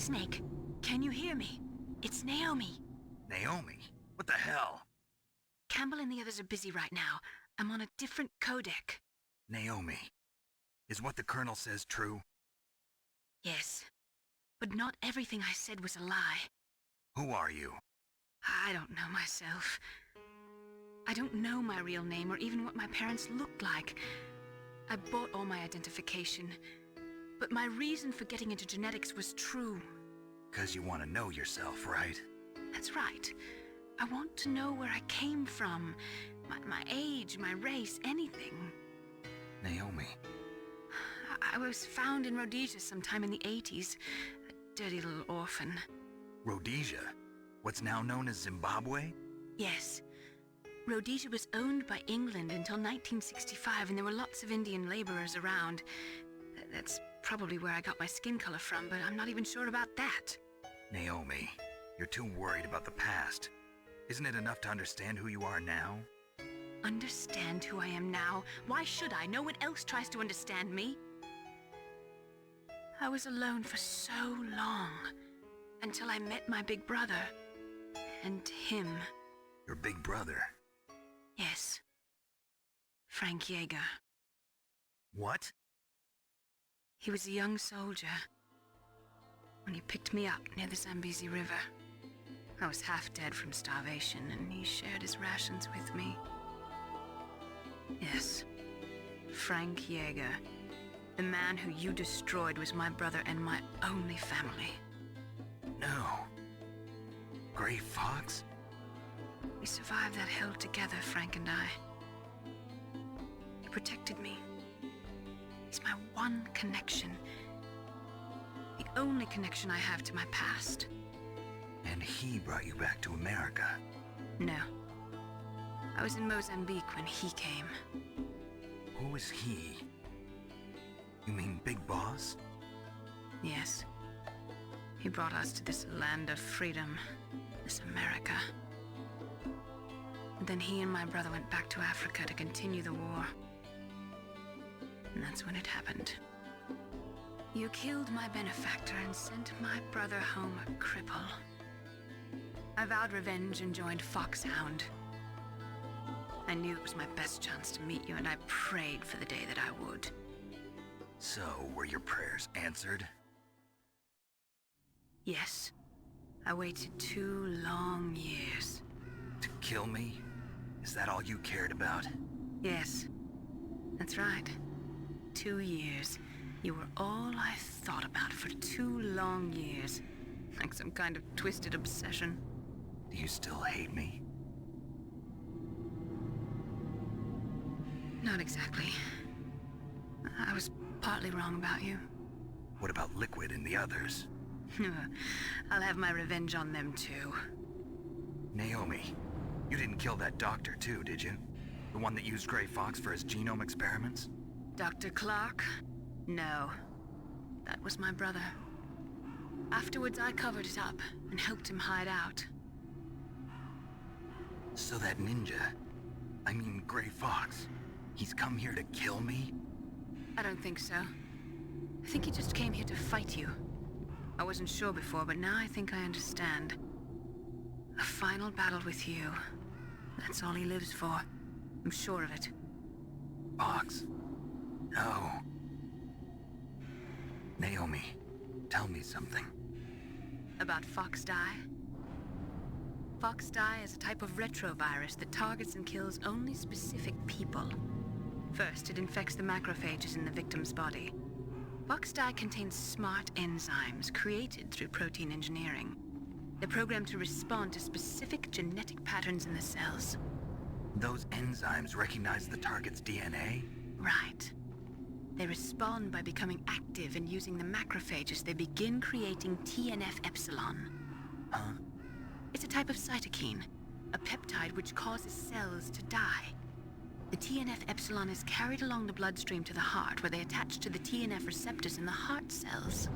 Snake, can you hear me? It's Naomi. Naomi? What the hell? Campbell and the others are busy right now. I'm on a different codec. Naomi, is what the Colonel says true? Yes, but not everything I said was a lie. Who are you? I don't know myself. I don't know my real name or even what my parents looked like. I bought all my identification, but my reason for getting into genetics was true. 'Cause you want to know yourself, right? That's right. I want to know where I came from, my age, my race, anything. Naomi. I was found in Rhodesia sometime in the 80s, a dirty little orphan. Rhodesia? What's now known as Zimbabwe? Yes. Rhodesia was owned by England until 1965, and there were lots of Indian laborers around. That's probably where I got my skin color from, but I'm not even sure about that. Naomi, you're too worried about the past. Isn't it enough to understand who you are now? Understand who I am now? Why should I? No one else tries to understand me. I was alone for so long, until I met my big brother. And him. Your big brother? Yes. Frank Yeager. What? He was a young soldier when he picked me up near the Zambezi River. I was half dead from starvation, and he shared his rations with me. Yes, Frank Yeager. The man who you destroyed was my brother and my only family. No. Gray Fox? We survived that hell together, Frank and I. He protected me. He's my one connection. The only connection I have to my past. And he brought you back to America? No. I was in Mozambique when he came. Who is he? You mean Big Boss? Yes. He brought us to this land of freedom, this America. And then he and my brother went back to Africa to continue the war. And that's when it happened. You killed my benefactor and sent my brother home a cripple. I vowed revenge and joined Foxhound. I knew it was my best chance to meet you, and I prayed for the day that I would. So, were your prayers answered? Yes. I waited 2 long years. To kill me? Is that all you cared about? Yes. That's right. 2 years. You were all I thought about for 2 long years. Like some kind of twisted obsession. Do you still hate me? Not exactly. I was partly wrong about you. What about Liquid and the others? I'll have my revenge on them too. Naomi, you didn't kill that doctor too, did you? The one that used Gray Fox for his genome experiments? Dr. Clark? No. That was my brother. Afterwards, I covered it up and helped him hide out. So that ninja, I mean Gray Fox, he's come here to kill me? I don't think so. I think he just came here to fight you. I wasn't sure before, but now I think I understand. A final battle with you. That's all he lives for. I'm sure of it. Fox? No. Naomi, tell me something. About Fox Die? Fox Die is a type of retrovirus that targets and kills only specific people. First, it infects the macrophages in the victim's body. Fox Die contains smart enzymes created through protein engineering. They're programmed to respond to specific genetic patterns in the cells. Those enzymes recognize the target's DNA? Right. They respond by becoming active and using the macrophages. They begin creating TNF-epsilon. Huh? It's a type of cytokine, a peptide which causes cells to die. The TNF-epsilon is carried along the bloodstream to the heart, where they attach to the TNF receptors in the heart cells.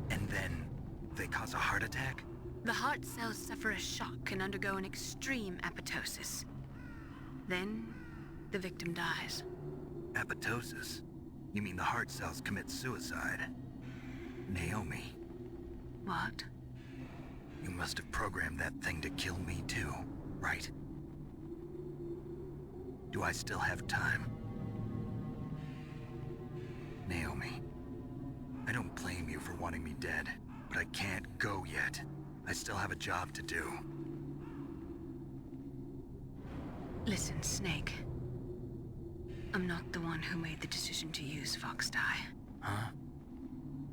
And then they cause a heart attack? The heart cells suffer a shock and undergo an extreme apoptosis. Then, the victim dies. Apoptosis? You mean the heart cells commit suicide? Naomi, What? You must have programmed that thing to kill me too, right? Do I still have time? Naomi, I don't blame you for wanting me dead, but I can't go yet. I still have a job to do. Listen, Snake. I'm not the one who made the decision to use Fox Die. Huh?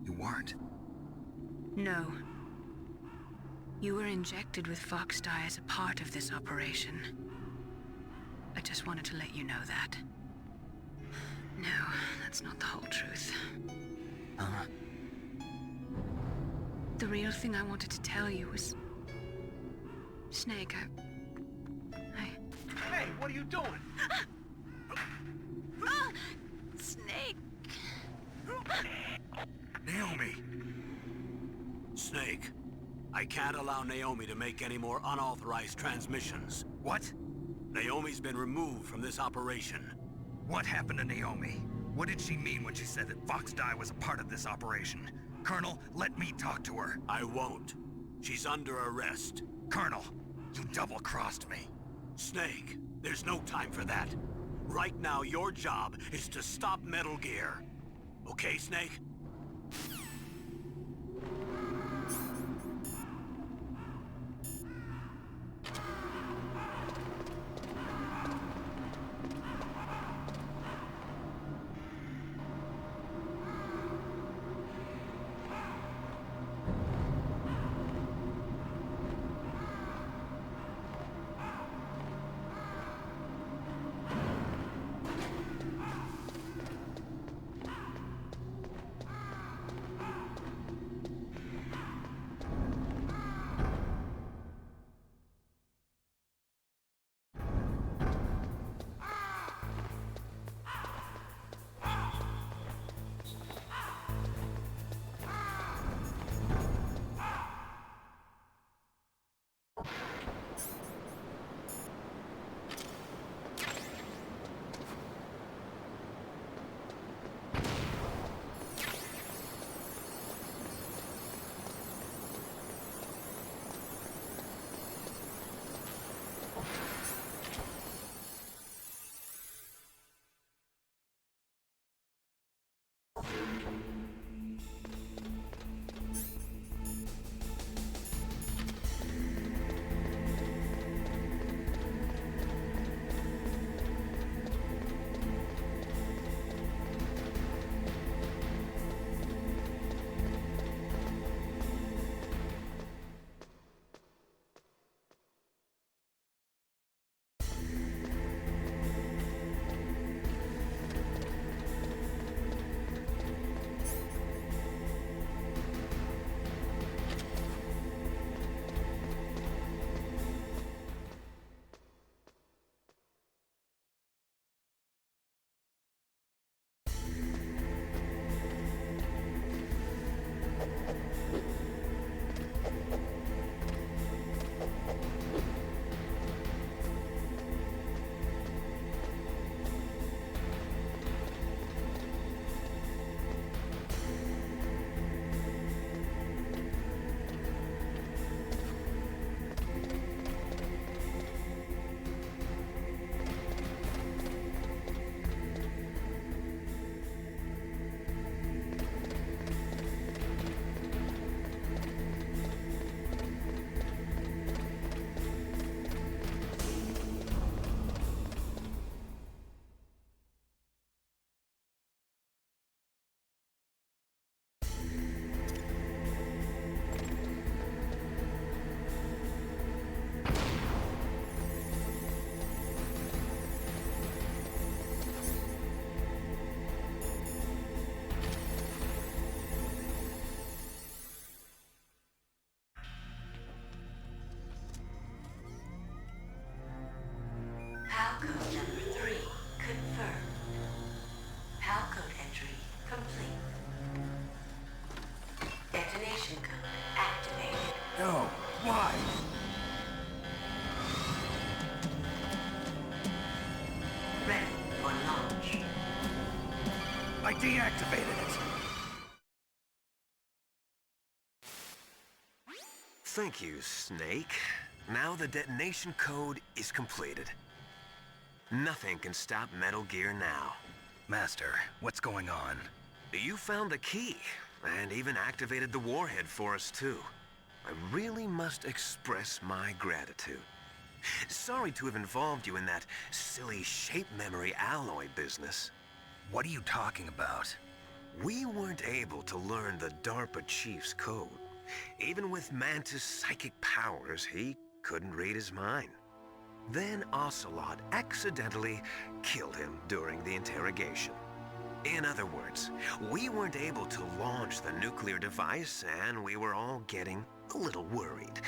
You weren't? No. You were injected with Fox Die as a part of this operation. I just wanted to let you know that. No, that's not the whole truth. Huh? The real thing I wanted to tell you was... Snake, Hey, what are you doing? Snake! Naomi! Snake, I can't allow Naomi to make any more unauthorized transmissions. What? Naomi's been removed from this operation. What happened to Naomi? What did she mean when she said that Fox Die was a part of this operation? Colonel, let me talk to her. I won't. She's under arrest. Colonel, you double-crossed me. Snake, there's no time for that. Right now, your job is to stop Metal Gear. Okay, Snake? Thank you, Snake. Now the detonation code is completed. Nothing can stop Metal Gear now. Master, what's going on? You found the key, and even activated the warhead for us, too. I really must express my gratitude. Sorry to have involved you in that silly shape memory alloy business. What are you talking about? We weren't able to learn the DARPA chief's code. Even with Mantis' psychic powers, he couldn't read his mind. Then Ocelot accidentally killed him during the interrogation. In other words, we weren't able to launch the nuclear device, and we were all getting a little worried.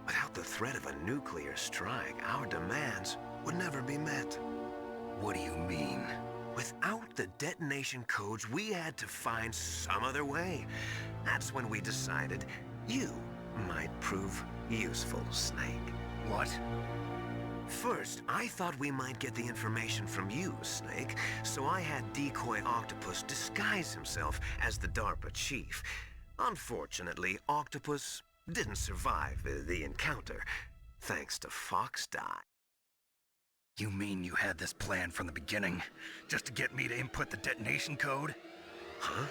Without the threat of a nuclear strike, our demands would never be met. What do you mean? Without the detonation codes, we had to find some other way. That's when we decided you might prove useful, Snake. What? First, I thought we might get the information from you, Snake, so I had Decoy Octopus disguise himself as the DARPA chief. Unfortunately, Octopus didn't survive the encounter, thanks to Foxdie. You mean you had this plan from the beginning, just to get me to input the detonation code? Huh?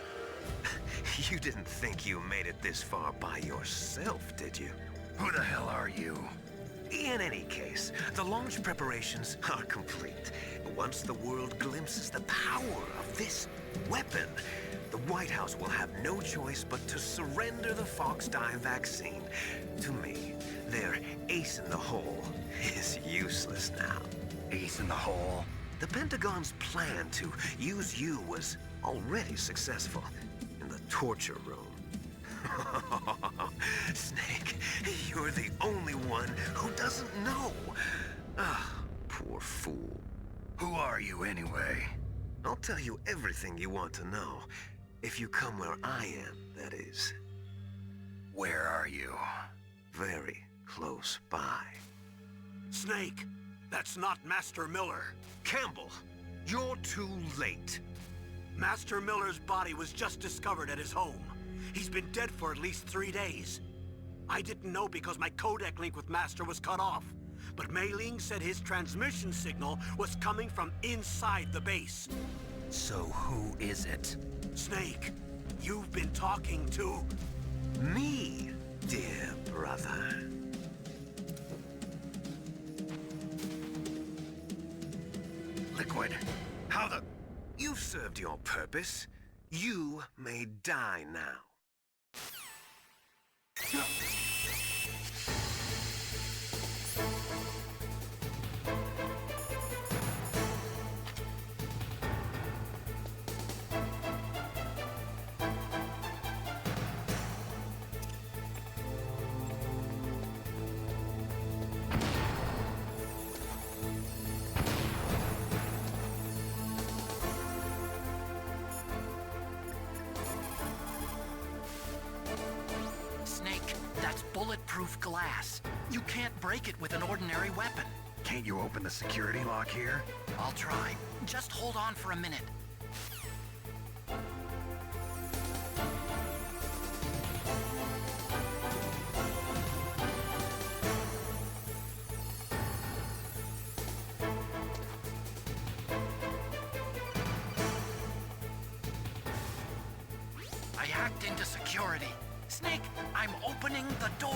You didn't think you made it this far by yourself, did you? Who the hell are you? In any case, the launch preparations are complete. Once the world glimpses the power of this weapon, the White House will have no choice but to surrender the Foxdie vaccine to me. Their ace in the hole is useless now. Ace in the hole? The Pentagon's plan to use you was already successful in the torture room. Snake, you're the only one who doesn't know. Ah, poor fool. Who are you anyway? I'll tell you everything you want to know. If you come where I am, that is. Where are you? Very close by. Snake, that's not Master Miller. Campbell, you're too late. Master Miller's body was just discovered at his home. He's been dead for at least 3 days. I didn't know because my codec link with Master was cut off. But Mei Ling said his transmission signal was coming from inside the base. So who is it? Snake, you've been talking to... me, dear brother. Liquid, how the... You've served your purpose. You may die now. Bulletproof glass. You can't break it with an ordinary weapon. Can't you open the security lock here? I'll try. Just hold on for a minute. I hacked into security. Snake, I'm opening the door.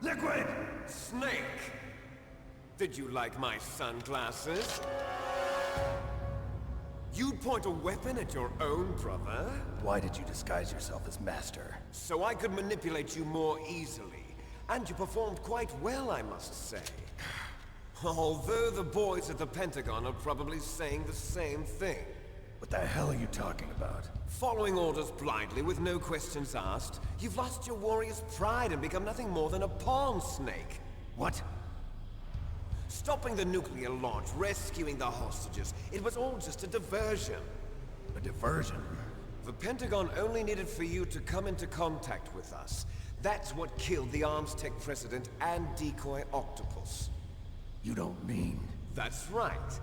Liquid! Snake! Did you like my sunglasses? You'd point a weapon at your own brother? Why did you disguise yourself as Master? So I could manipulate you more easily. And you performed quite well, I must say. Although the boys at the Pentagon are probably saying the same thing. What the hell are you talking about? Following orders blindly with no questions asked, you've lost your warrior's pride and become nothing more than a pawn, Snake. What? Stopping the nuclear launch, rescuing the hostages, it was all just a diversion. A diversion? The Pentagon only needed for you to come into contact with us. That's what killed the ArmsTech president and decoy Octopus. You don't mean... That's right.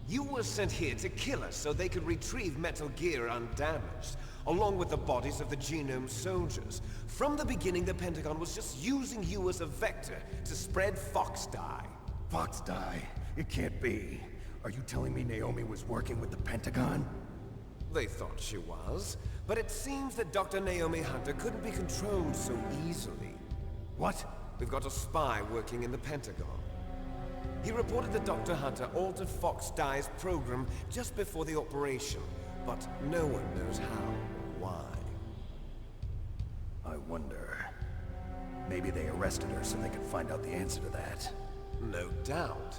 You were sent here to kill us so they could retrieve Metal Gear undamaged, along with the bodies of the Genome soldiers. From the beginning, the Pentagon was just using you as a vector to spread Fox Die. Fox Die? It can't be. Are you telling me Naomi was working with the Pentagon? They thought she was, but it seems that Dr. Naomi Hunter couldn't be controlled so easily. What? We've got a spy working in the Pentagon. He reported that Dr. Hunter altered Fox Die's program just before the operation, but no one knows how or why. I wonder... Maybe they arrested her so they could find out the answer to that. No doubt.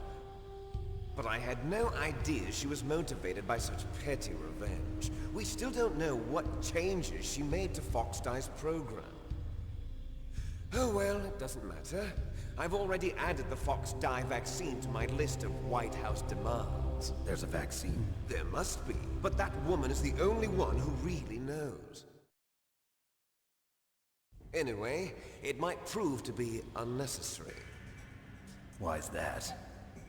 But I had no idea she was motivated by such petty revenge. We still don't know what changes she made to Fox Die's program. Oh well, it doesn't matter. I've already added the Fox Die vaccine to my list of White House demands. There's a vaccine? There must be, but that woman is the only one who really knows. Anyway, it might prove to be unnecessary. Why's that?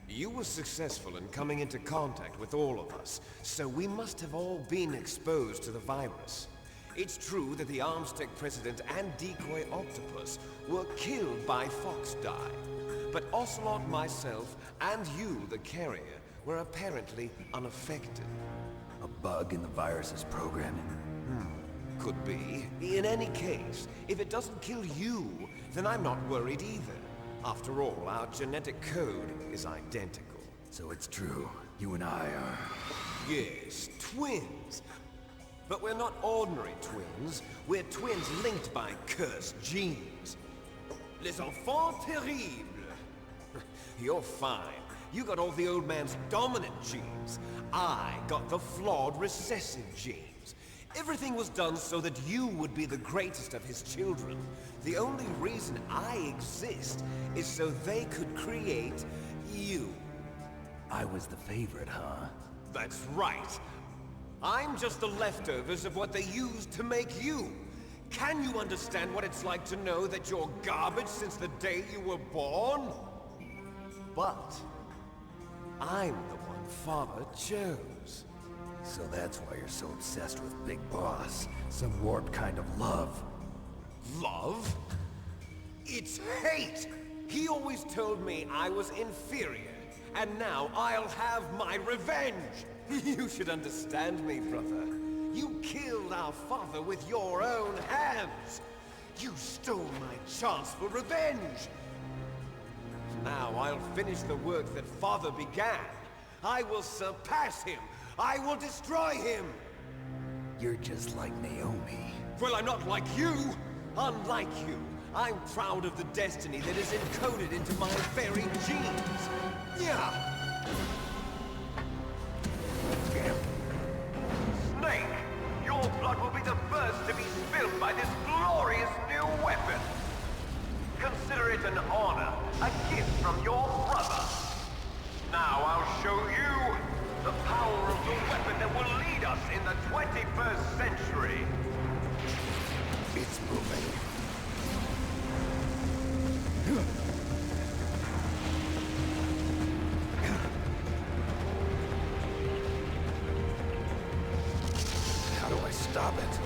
You were successful in coming into contact with all of us, so we must have all been exposed to the virus. It's true that the ArmsTech president and decoy Octopus were killed by Fox Die, but Ocelot, myself, and you, the carrier, were apparently unaffected. A bug in the virus's programming? Could be. In any case, if it doesn't kill you, then I'm not worried either. After all, our genetic code is identical. So it's true. You and I are... Yes, twins. But we're not ordinary twins. We're twins linked by cursed genes. Les enfants terribles. You're fine. You got all the old man's dominant genes. I got the flawed recessive genes. Everything was done so that you would be the greatest of his children. The only reason I exist is so they could create you. I was the favorite, huh? That's right. I'm just the leftovers of what they used to make you. Can you understand what it's like to know that you're garbage since the day you were born? But I'm the one Father chose. So that's why you're so obsessed with Big Boss. Some warped kind of love. Love? It's hate! He always told me I was inferior, and now I'll have my revenge! You should understand me, brother. You killed our father with your own hands! You stole my chance for revenge! Now I'll finish the work that Father began. I will surpass him! I will destroy him! You're just like Naomi. Well, I'm not like you! Unlike you, I'm proud of the destiny that is encoded into my very genes! Yeah! Snake, your blood will be the first to be spilled by this glorious new weapon. Consider it an honor, a gift from your brother. Now I'll show you the power of the weapon that will lead us in the 21st century. It's moving. How do I stop it?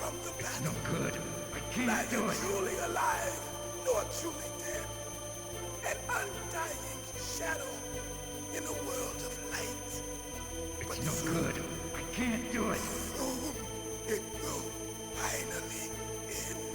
from the battle. No good. I can't Neither do it. truly alive, nor truly dead. An undying shadow in a world of light. But It's no good. I can't do it. soon it will finally end.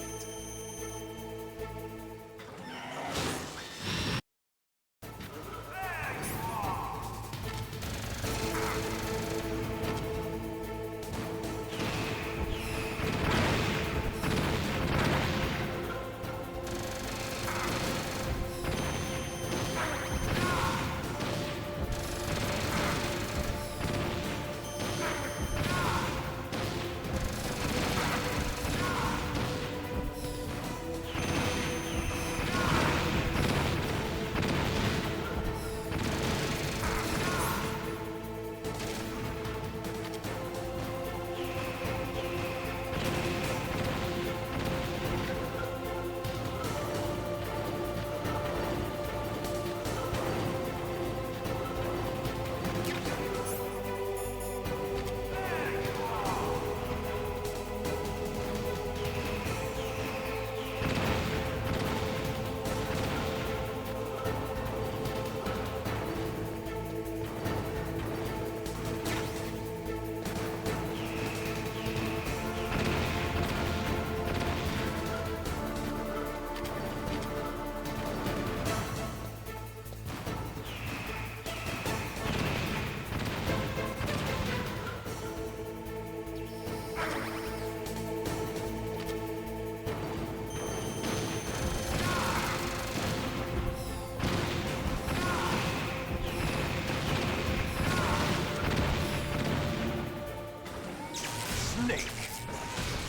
Snake!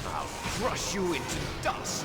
I'll crush you into dust!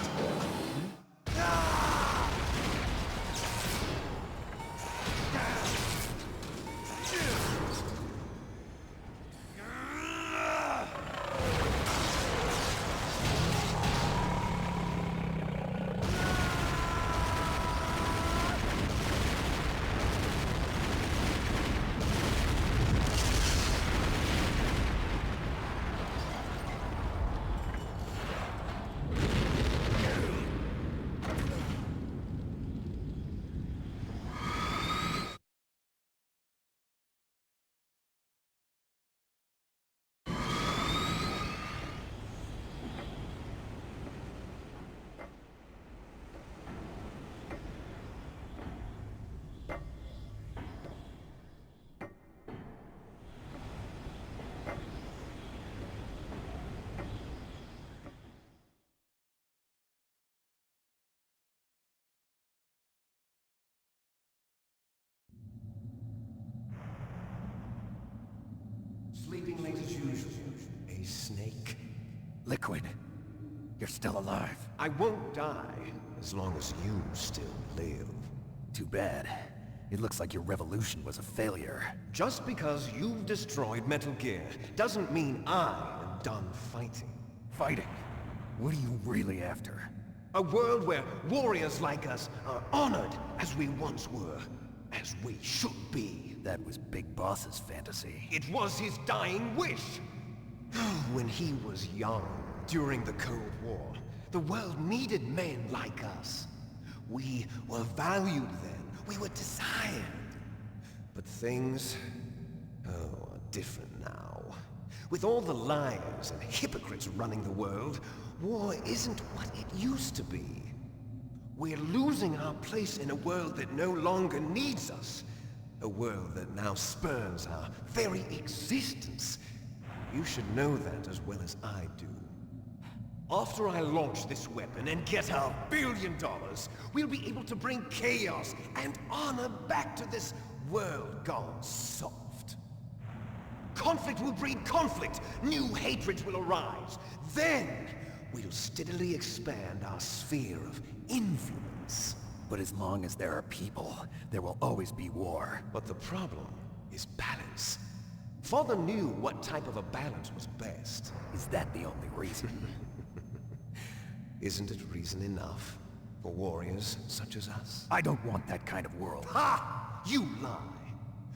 Sleeping late as usual, eh, Snake? Liquid, you're still alive. I won't die as long as you still live. Too bad. It looks like your revolution was a failure. Just because you've destroyed Metal Gear doesn't mean I am done fighting. Fighting? What are you really after? A world where warriors like us are honored as we once were, as we should be. That was Big Boss's fantasy. It was his dying wish. When he was young, during the Cold War, the world needed men like us. We were valued then. We were desired. But things, are different now. With all the liars and hypocrites running the world, war isn't what it used to be. We're losing our place in a world that no longer needs us. A world that now spurns our very existence. You should know that as well as I do. After I launch this weapon and get our $1 billion, we'll be able to bring chaos and honor back to this world gone soft. Conflict will breed conflict. New hatreds will arise. Then, we'll steadily expand our sphere of influence. But as long as there are people, there will always be war. But the problem is balance. Father knew what type of a balance was best. Is that the only reason? Isn't it reason enough for warriors such as us? I don't want that kind of world. Ha! You lie!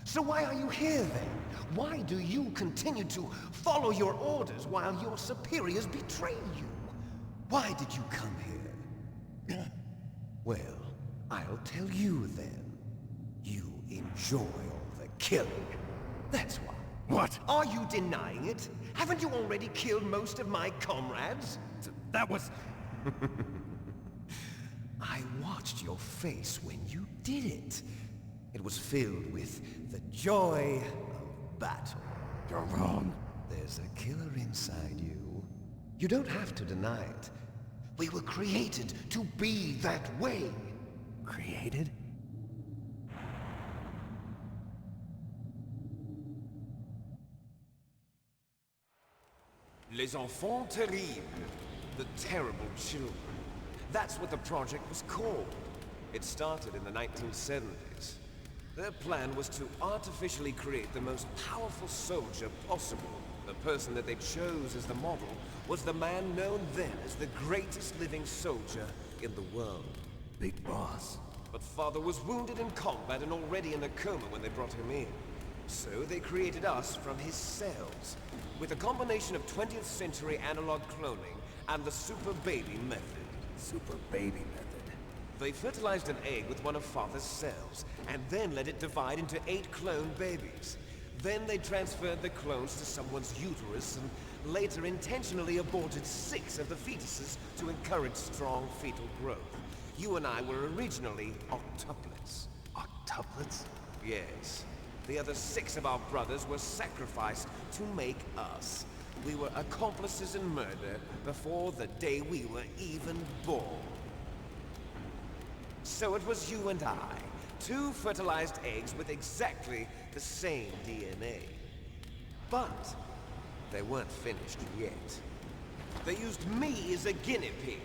So why are you here then? Why do you continue to follow your orders while your superiors betray you? Why did you come here? Well, I'll tell you then. You enjoy all the killing. That's why. What? Are you denying it? Haven't you already killed most of my comrades? That was... I watched your face when you did it. It was filled with the joy of battle. You're wrong. There's a killer inside you. You don't have to deny it. We were created to be that way. Created? Les Enfants Terribles. The Terrible Children. That's what the project was called. It started in the 1970s. Their plan was to artificially create the most powerful soldier possible. The person that they chose as the model was the man known then as the greatest living soldier in the world. Big Boss. But Father was wounded in combat and already in a coma when they brought him in. So they created us from his cells, with a combination of 20th century analog cloning and the Super Baby method. Super Baby method. They fertilized an egg with one of Father's cells, and then let it divide into 8 clone babies. Then they transferred the clones to someone's uterus, and later intentionally aborted 6 of the fetuses to encourage strong fetal growth. You and I were originally octuplets. Octuplets? Yes. The other 6 of our brothers were sacrificed to make us. We were accomplices in murder before the day we were even born. So it was you and I, 2 fertilized eggs with exactly the same DNA. But they weren't finished yet. They used me as a guinea pig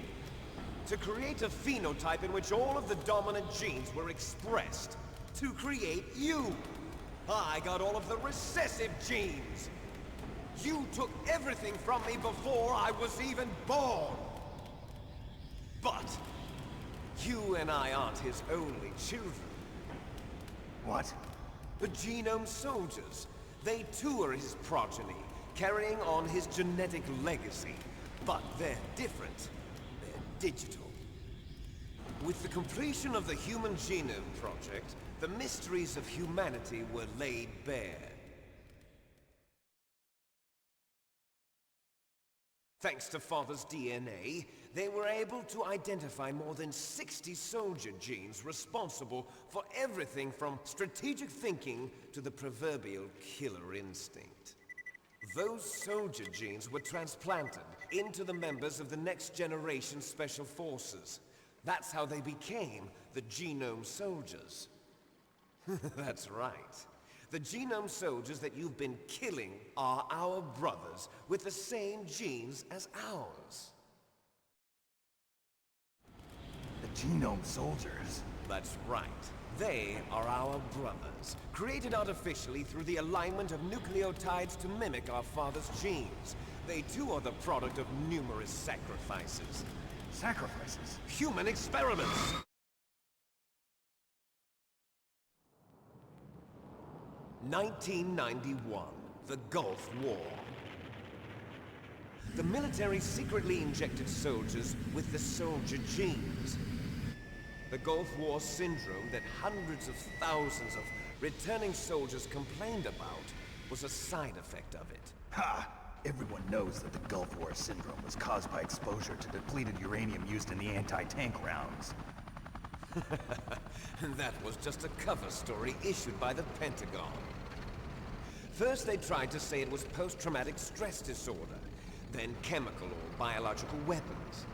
to create a phenotype in which all of the dominant genes were expressed to create you. I got all of the recessive genes. You took everything from me before I was even born. But you and I aren't his only children. What? The Genome Soldiers. They too are his progeny, carrying on his genetic legacy. But they're different. They're digital. With the completion of the Human Genome Project, the mysteries of humanity were laid bare. Thanks to Father's DNA, they were able to identify more than 60 soldier genes responsible for everything from strategic thinking to the proverbial killer instinct. Those soldier genes were transplanted into the members of the next generation Special Forces. That's how they became the Genome Soldiers. That's right. The Genome Soldiers that you've been killing are our brothers with the same genes as ours. The Genome Soldiers? That's right. They are our brothers, created artificially through the alignment of nucleotides to mimic our father's genes. They too are the product of numerous sacrifices. Sacrifices? Human experiments! (1991), the Gulf War. The military secretly injected soldiers with the soldier genes. The Gulf War syndrome that hundreds of thousands of returning soldiers complained about was a side effect of it. Ha! Everyone knows that the Gulf War syndrome was caused by exposure to depleted uranium used in the anti-tank rounds. That was just a cover story issued by the Pentagon. First they tried to say it was post-traumatic stress disorder, then chemical or biological weapons.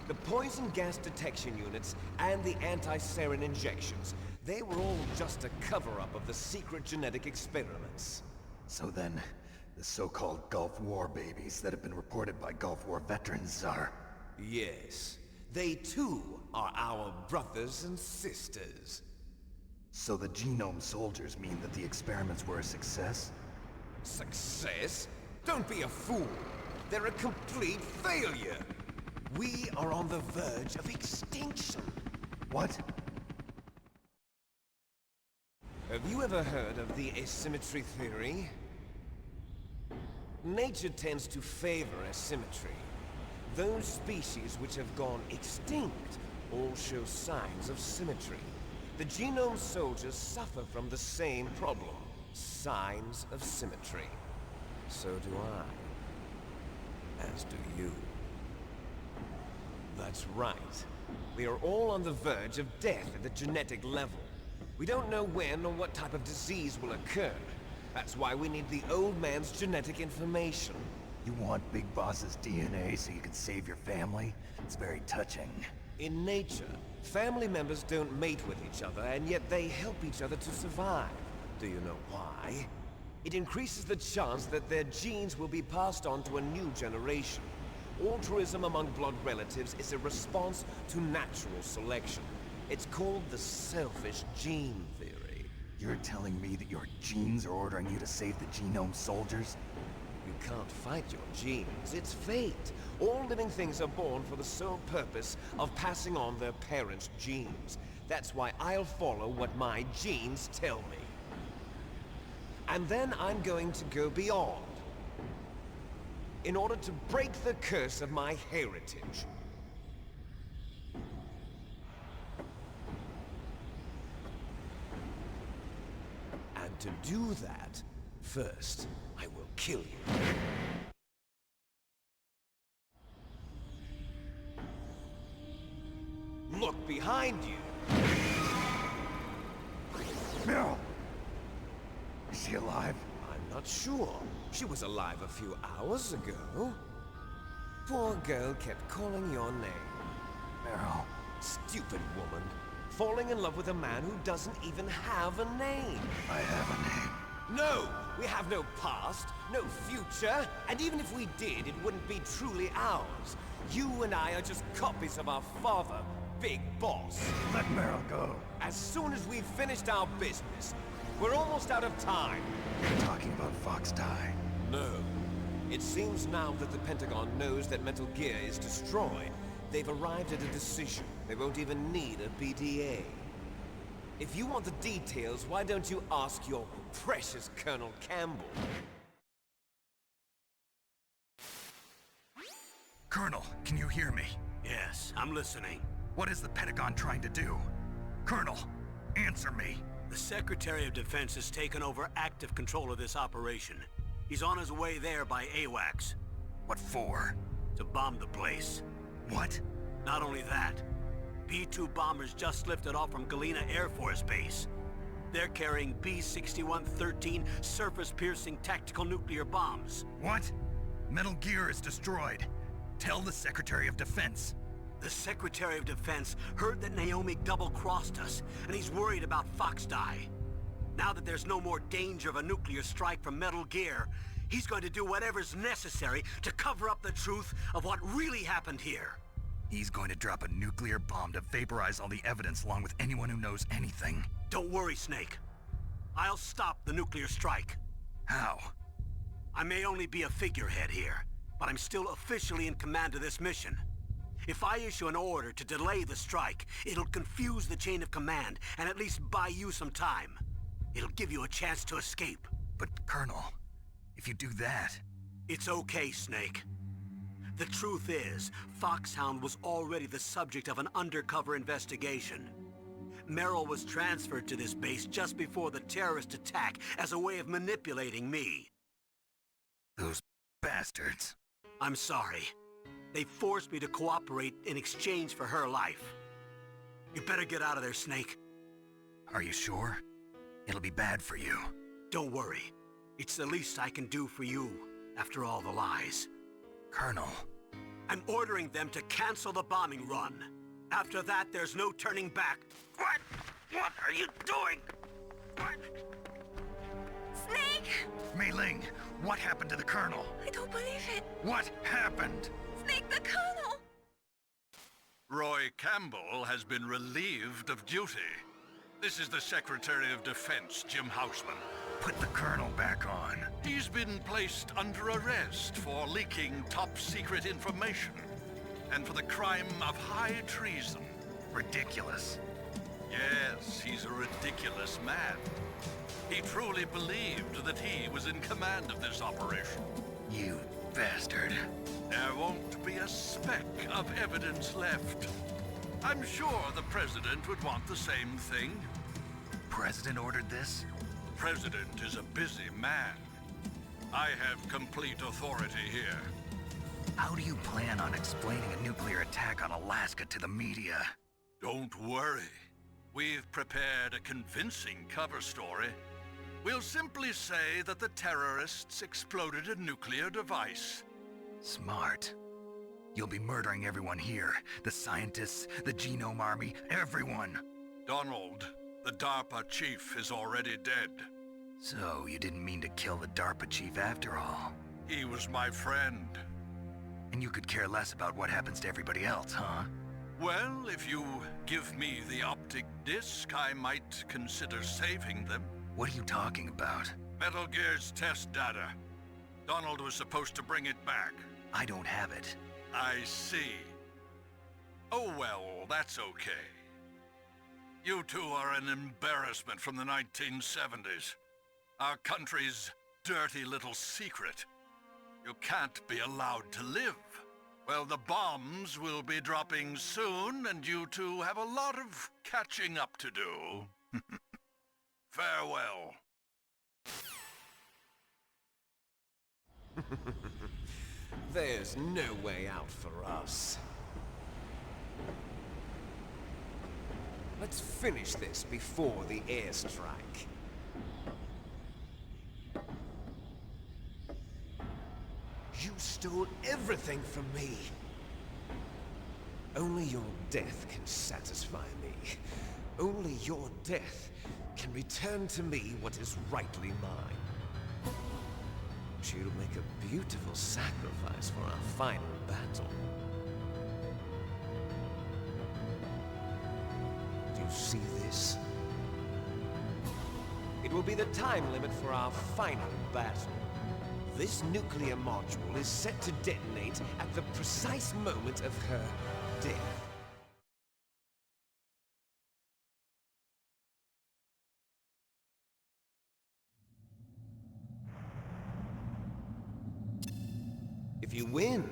The poison gas detection units and the anti-sarin injections, they were all just a cover-up of the secret genetic experiments. So then, the so-called Gulf War babies that have been reported by Gulf War veterans are... Yes. They too are our brothers and sisters. So the Genome Soldiers mean that the experiments were a success? Success? Don't be a fool. They're a complete failure. We are on the verge of extinction. What? Have you ever heard of the asymmetry theory? Nature tends to favor asymmetry. Those species which have gone extinct all show signs of symmetry. The genome soldiers suffer from the same problem. Signs of symmetry. So do I. As do you. That's right. We are all on the verge of death at the genetic level. We don't know when or what type of disease will occur. That's why we need the old man's genetic information. You want Big Boss's DNA so you can save your family? It's very touching. In nature, family members don't mate with each other, and yet they help each other to survive. Do you know why? It increases the chance that their genes will be passed on to a new generation. Altruism among blood relatives is a response to natural selection. It's called the selfish gene theory. You're telling me that your genes are ordering you to save the genome soldiers? You can't fight your genes. It's fate. All living things are born for the sole purpose of passing on their parents' genes. That's why I'll follow what my genes tell me. And then I'm going to go beyond. In order to break the curse of my heritage. And to do that, first, I will kill you. Look behind you! Meryl! Is she alive? I'm not sure. She was alive a few hours ago. Poor girl kept calling your name. Meryl. Stupid woman. Falling in love with a man who doesn't even have a name. I have a name. No! We have no past, no future, and even if we did, it wouldn't be truly ours. You and I are just copies of our father, Big Boss. Let Meryl go. As soon as we've finished our business, we're almost out of time. You're talking about Fox Die. No. It seems now that the Pentagon knows that Metal Gear is destroyed. They've arrived at a decision. They won't even need a PDA. If you want the details, why don't you ask your precious Colonel Campbell? Colonel, can you hear me? Yes, I'm listening. What is the Pentagon trying to do? Colonel, answer me. The Secretary of Defense has taken over active control of this operation. He's on his way there by AWACS. What for? To bomb the place. What? Not only that, B-2 bombers just lifted off from Galena Air Force Base. They're carrying B-6113 surface-piercing tactical nuclear bombs. What? Metal Gear is destroyed. Tell the Secretary of Defense. The Secretary of Defense heard that Naomi double-crossed us, and he's worried about Fox Die. Now that there's no more danger of a nuclear strike from Metal Gear, he's going to do whatever's necessary to cover up the truth of what really happened here. He's going to drop a nuclear bomb to vaporize all the evidence along with anyone who knows anything. Don't worry, Snake. I'll stop the nuclear strike. How? I may only be a figurehead here, but I'm still officially in command of this mission. If I issue an order to delay the strike, it'll confuse the chain of command and at least buy you some time. It'll give you a chance to escape. But, Colonel, if you do that... It's okay, Snake. The truth is, Foxhound was already the subject of an undercover investigation. Meryl was transferred to this base just before the terrorist attack as a way of manipulating me. Those bastards. I'm sorry. They forced me to cooperate in exchange for her life. You better get out of there, Snake. Are you sure? It'll be bad for you. Don't worry. It's the least I can do for you, after all the lies. Colonel. I'm ordering them to cancel the bombing run. After that, there's no turning back. What? What are you doing? What? Snake! Mei Ling, what happened to the Colonel? I don't believe it. What happened? Snake, the Colonel! Roy Campbell has been relieved of duty. This is the Secretary of Defense, Jim Houseman. Put the Colonel back on. He's been placed under arrest for leaking top-secret information and for the crime of high treason. Ridiculous. Yes, he's a ridiculous man. He truly believed that he was in command of this operation. You bastard. There won't be a speck of evidence left. I'm sure the President would want the same thing. President ordered this? President is a busy man. I have complete authority here. How do you plan on explaining a nuclear attack on Alaska to the media? Don't worry. We've prepared a convincing cover story. We'll simply say that the terrorists exploded a nuclear device. Smart. You'll be murdering everyone here. The scientists, the Genome Army, everyone. Donald, the DARPA chief, is already dead. So, you didn't mean to kill the DARPA chief after all? He was my friend. And you could care less about what happens to everybody else, huh? Well, if you give me the optic disc, I might consider saving them. What are you talking about? Metal Gear's test data. Donald was supposed to bring it back. I don't have it. I see. Oh well, that's okay. You two are an embarrassment from the 1970s. Our country's dirty little secret. You can't be allowed to live. Well, the bombs will be dropping soon, and you two have a lot of catching up to do. Farewell. There's no way out for us. Let's finish this before the airstrike. You stole everything from me. Only your death can satisfy me. Only your death can return to me what is rightly mine. She'll make a beautiful sacrifice for our final battle. Do you see this? It will be the time limit for our final battle. This nuclear module is set to detonate at the precise moment of her death. If you win,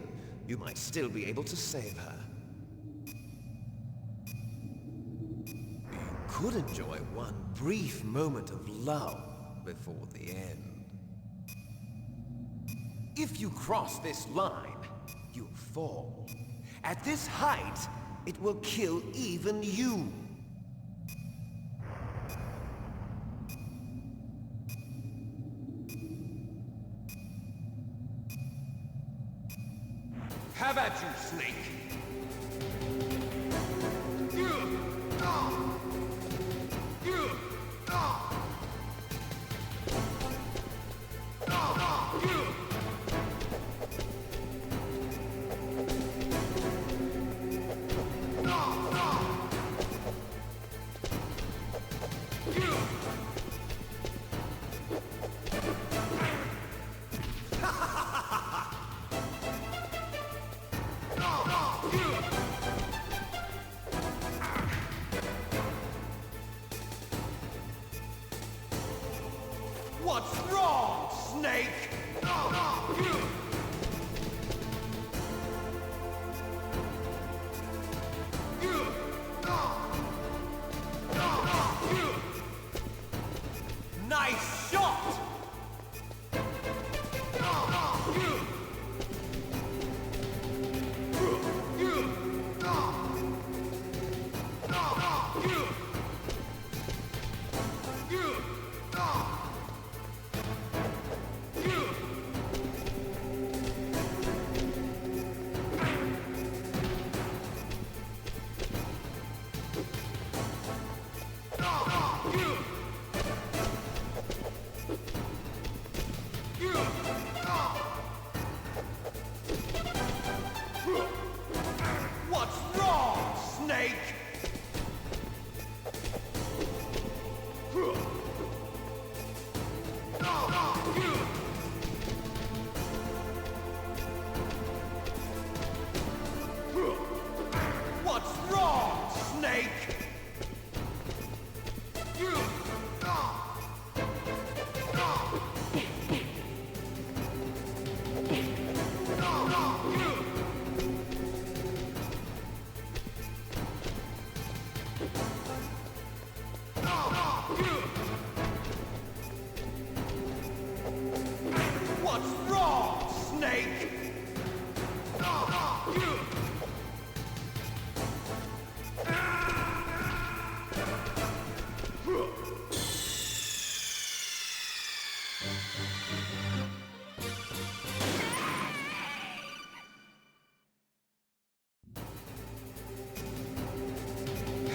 you might still be able to save her. You could enjoy one brief moment of lull before the end. If you cross this line, you'll fall. At this height, it will kill even you. Have at you, Snake! What's wrong, Snake? Nice shot!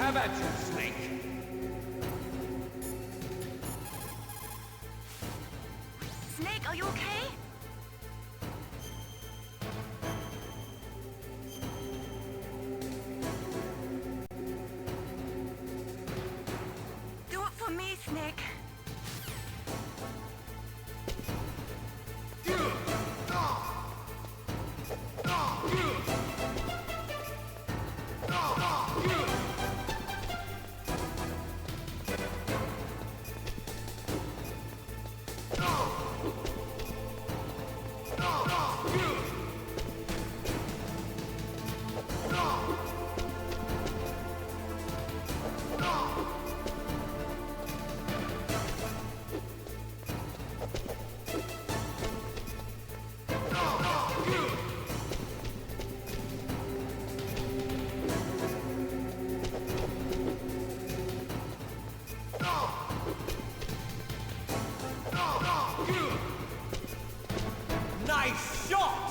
Have at you, Snake. Snake, are you okay? Do it for me, Snake. Nice shot!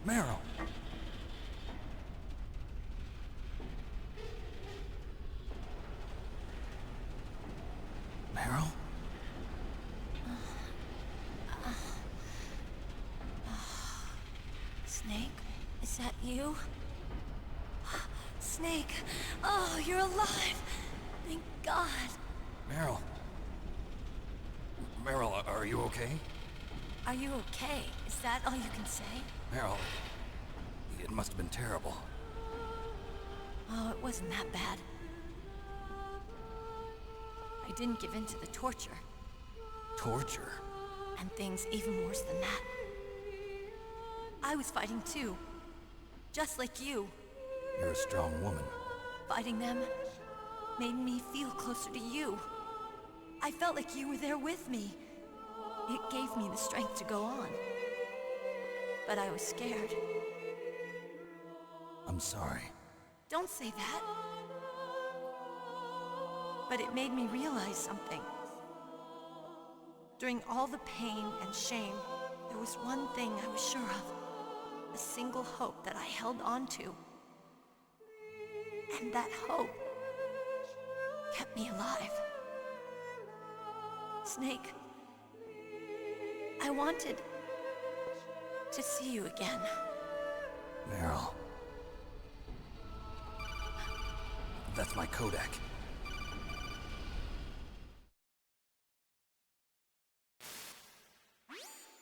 Meryl! Meryl? Snake, is that you? Snake, oh, you're alive! Thank God. Meryl? Meryl, are you okay? Are you okay? Is that all you can say? Meryl, it must have been terrible. Oh, it wasn't that bad. I didn't give in to the torture. Torture? And things even worse than that. I was fighting too. Just like you. You're a strong woman. Fighting them made me feel closer to you. I felt like you were there with me. It gave me the strength to go on. But I was scared. I'm sorry. Don't say that. But it made me realize something. During all the pain and shame, there was one thing I was sure of. A single hope that I held on to. And that hope kept me alive. Snake, I wanted to see you again. Meryl. That's my codec.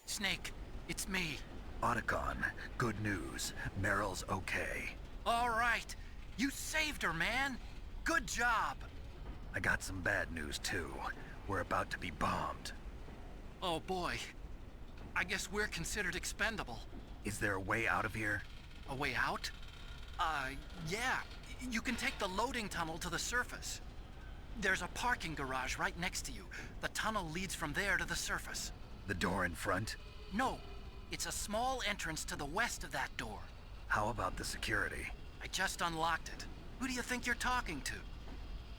Snake, it's me. Otacon, good news. Meryl's okay. All right. You saved her, man. Good job. I got some bad news, too. We're about to be bombed. Oh, boy. I guess we're considered expendable. Is there a way out of here? A way out? Yeah. You can take the loading tunnel to the surface. There's a parking garage right next to you. The tunnel leads from there to the surface. The door in front? No. It's a small entrance to the west of that door. How about the security? I just unlocked it. Who do you think you're talking to?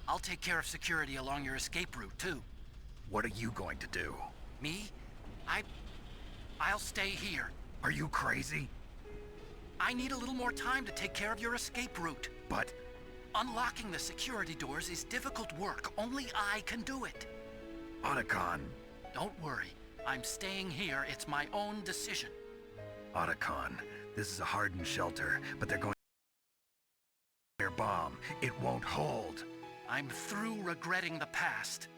I'll take care of security along your escape route, too. What are you going to do? Me? I'll stay here. Are you crazy? I need a little more time to take care of your escape route. But... unlocking the security doors is difficult work. Only I can do it. Otacon. Don't worry. I'm staying here. It's my own decision. Otacon, this is a hardened shelter, but they're going to their bomb. It won't hold. I'm through regretting the past.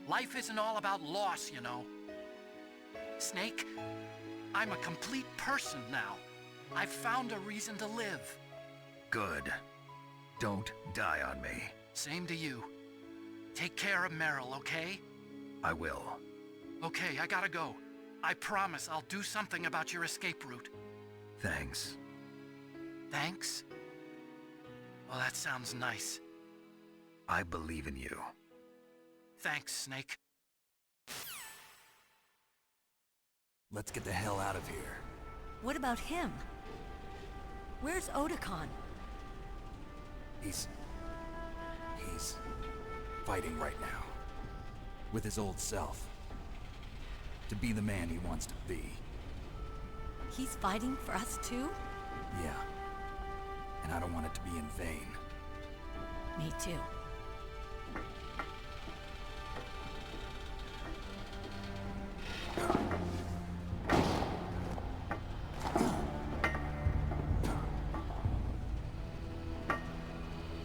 Life isn't all about loss, you know. Snake, I'm a complete person now. I've found a reason to live. Good. Don't die on me. Same to you. Take care of Meryl, okay? I will. Okay, I gotta go. I promise I'll do something about your escape route. Thanks. Thanks? Well, that sounds nice. I believe in you. Thanks, Snake. Let's get the hell out of here. What about him? Where's Otacon? He's fighting right now. With his old self. To be the man he wants to be. He's fighting for us too? Yeah. And I don't want it to be in vain. Me too.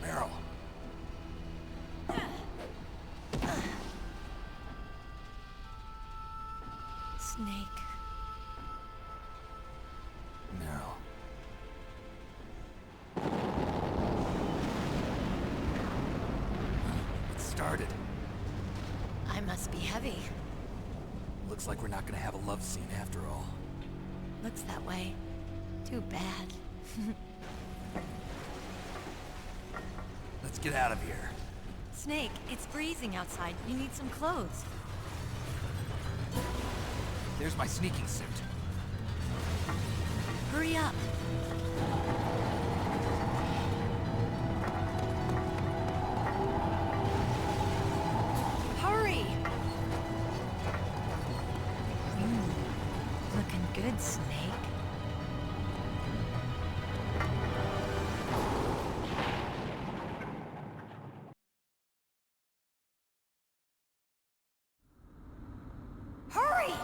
Meryl. Snake. Meryl. It started. I must be heavy. Looks like we're not gonna have a love scene after all. Looks that way. Too bad. Let's get out of here. Snake, it's freezing outside. You need some clothes. There's my sneaking suit. Hurry up. Hurry! Looking good, Snake. Hurry!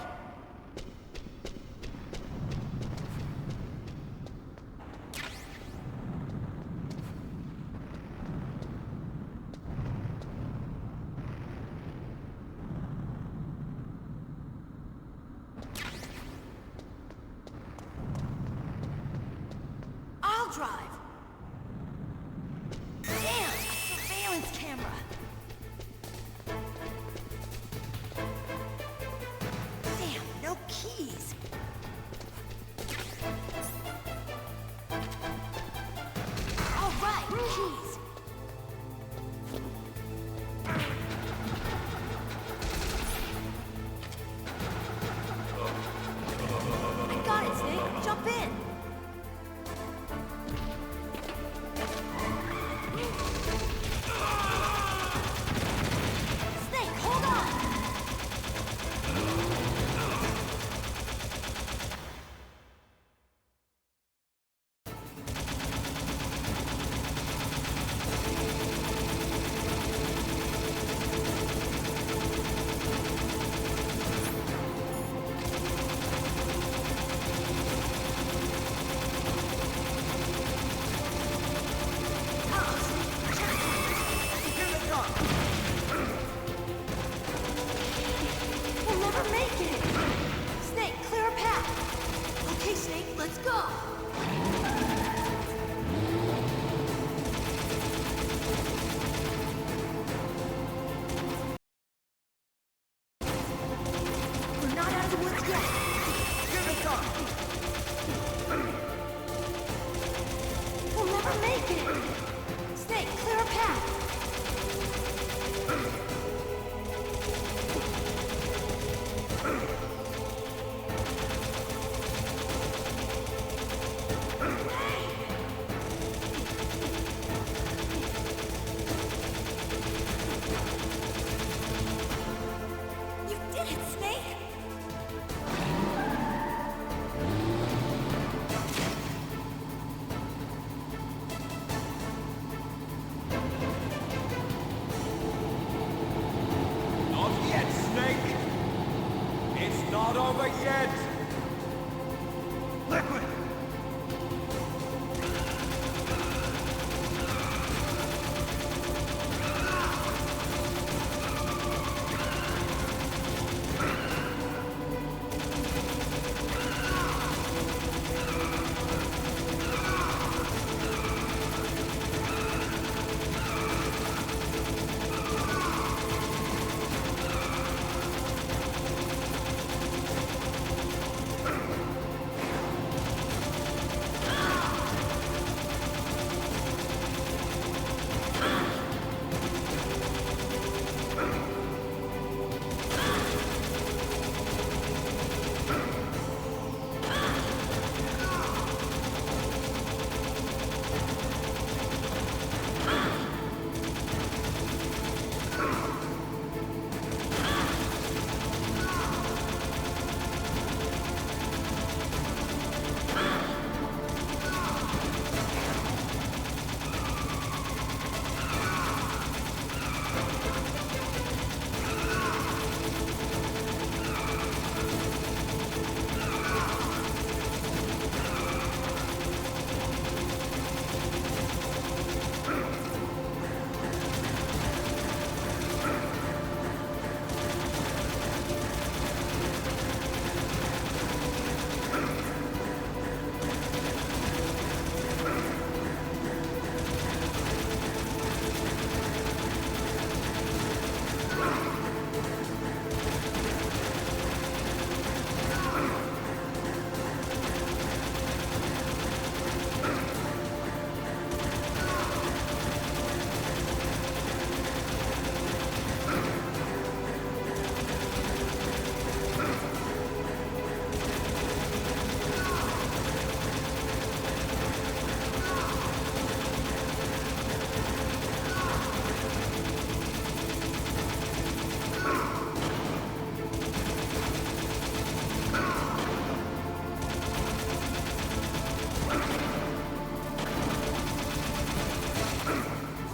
I'll drive. Damn! Surveillance camera. Damn, no keys. All right, keys. I got it, Snake. Jump in. Snake, hold on! never make it! Snake, clear a path! You did it, Snake! Not yet, Snake! It's not over yet! Liquid!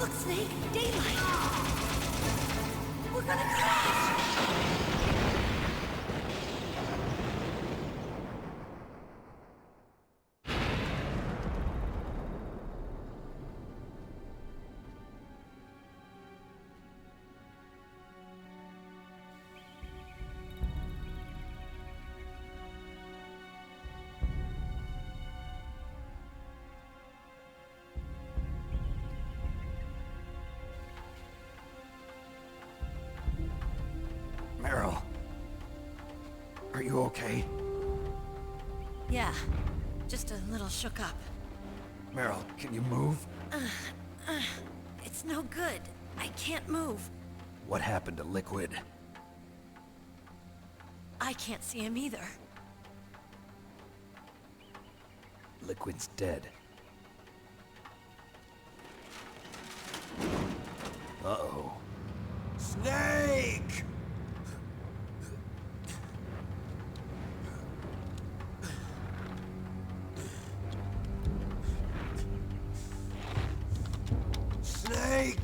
Look, Snake! Daylight! We're gonna crash! Meryl. Are you okay? Yeah, just a little shook up. Meryl, can you move? It's no good. I can't move. What happened to Liquid? I can't see him either. Liquid's dead. Uh-oh. Snake! Snake!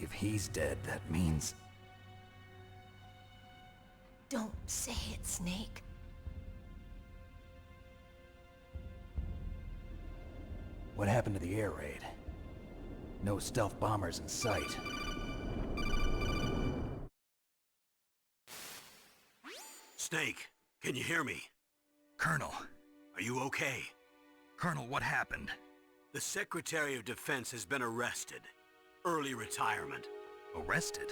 If he's dead, that means... Say it, Snake. What happened to the air raid? No stealth bombers in sight. Snake, can you hear me? Colonel. Are you okay? Colonel, what happened? The Secretary of Defense has been arrested. Early retirement. Arrested?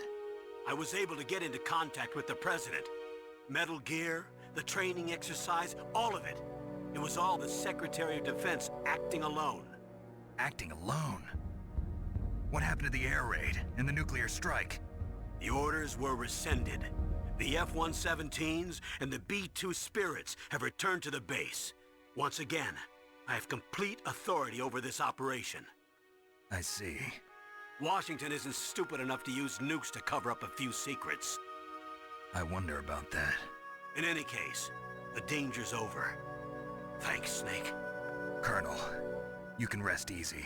I was able to get into contact with the President. Metal Gear, the training exercise, all of it. It was all the Secretary of Defense acting alone. Acting alone? What happened to the air raid and the nuclear strike? The orders were rescinded. The F-117s and the B-2 Spirits have returned to the base. Once again, I have complete authority over this operation. I see. Washington isn't stupid enough to use nukes to cover up a few secrets. I wonder about that. In any case, the danger's over. Thanks, Snake. Colonel, you can rest easy.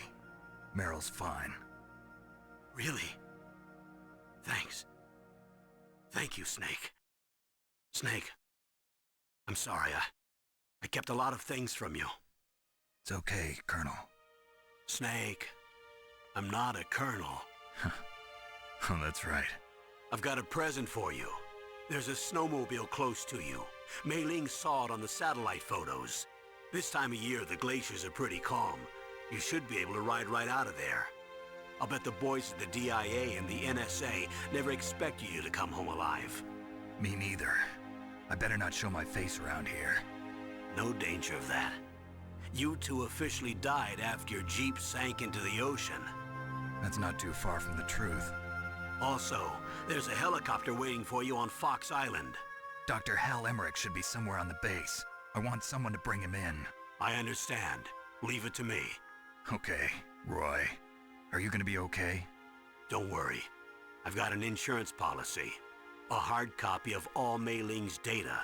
Meryl's fine. Really? Thanks. Thank you, Snake. Snake, I'm sorry, I kept a lot of things from you. It's okay, Colonel. Snake, I'm not a colonel. Oh, that's right. I've got a present for you. There's a snowmobile close to you. Mei Ling saw it on the satellite photos. This time of year, the glaciers are pretty calm. You should be able to ride right out of there. I'll bet the boys at the DIA and the NSA never expected you to come home alive. Me neither. I better not show my face around here. No danger of that. You two officially died after your Jeep sank into the ocean. That's not too far from the truth. Also, there's a helicopter waiting for you on Fox Island. Dr. Hal Emmerich should be somewhere on the base. I want someone to bring him in. I understand. Leave it to me. Okay, Roy. Are you gonna be okay? Don't worry. I've got an insurance policy. A hard copy of all Mei Ling's data.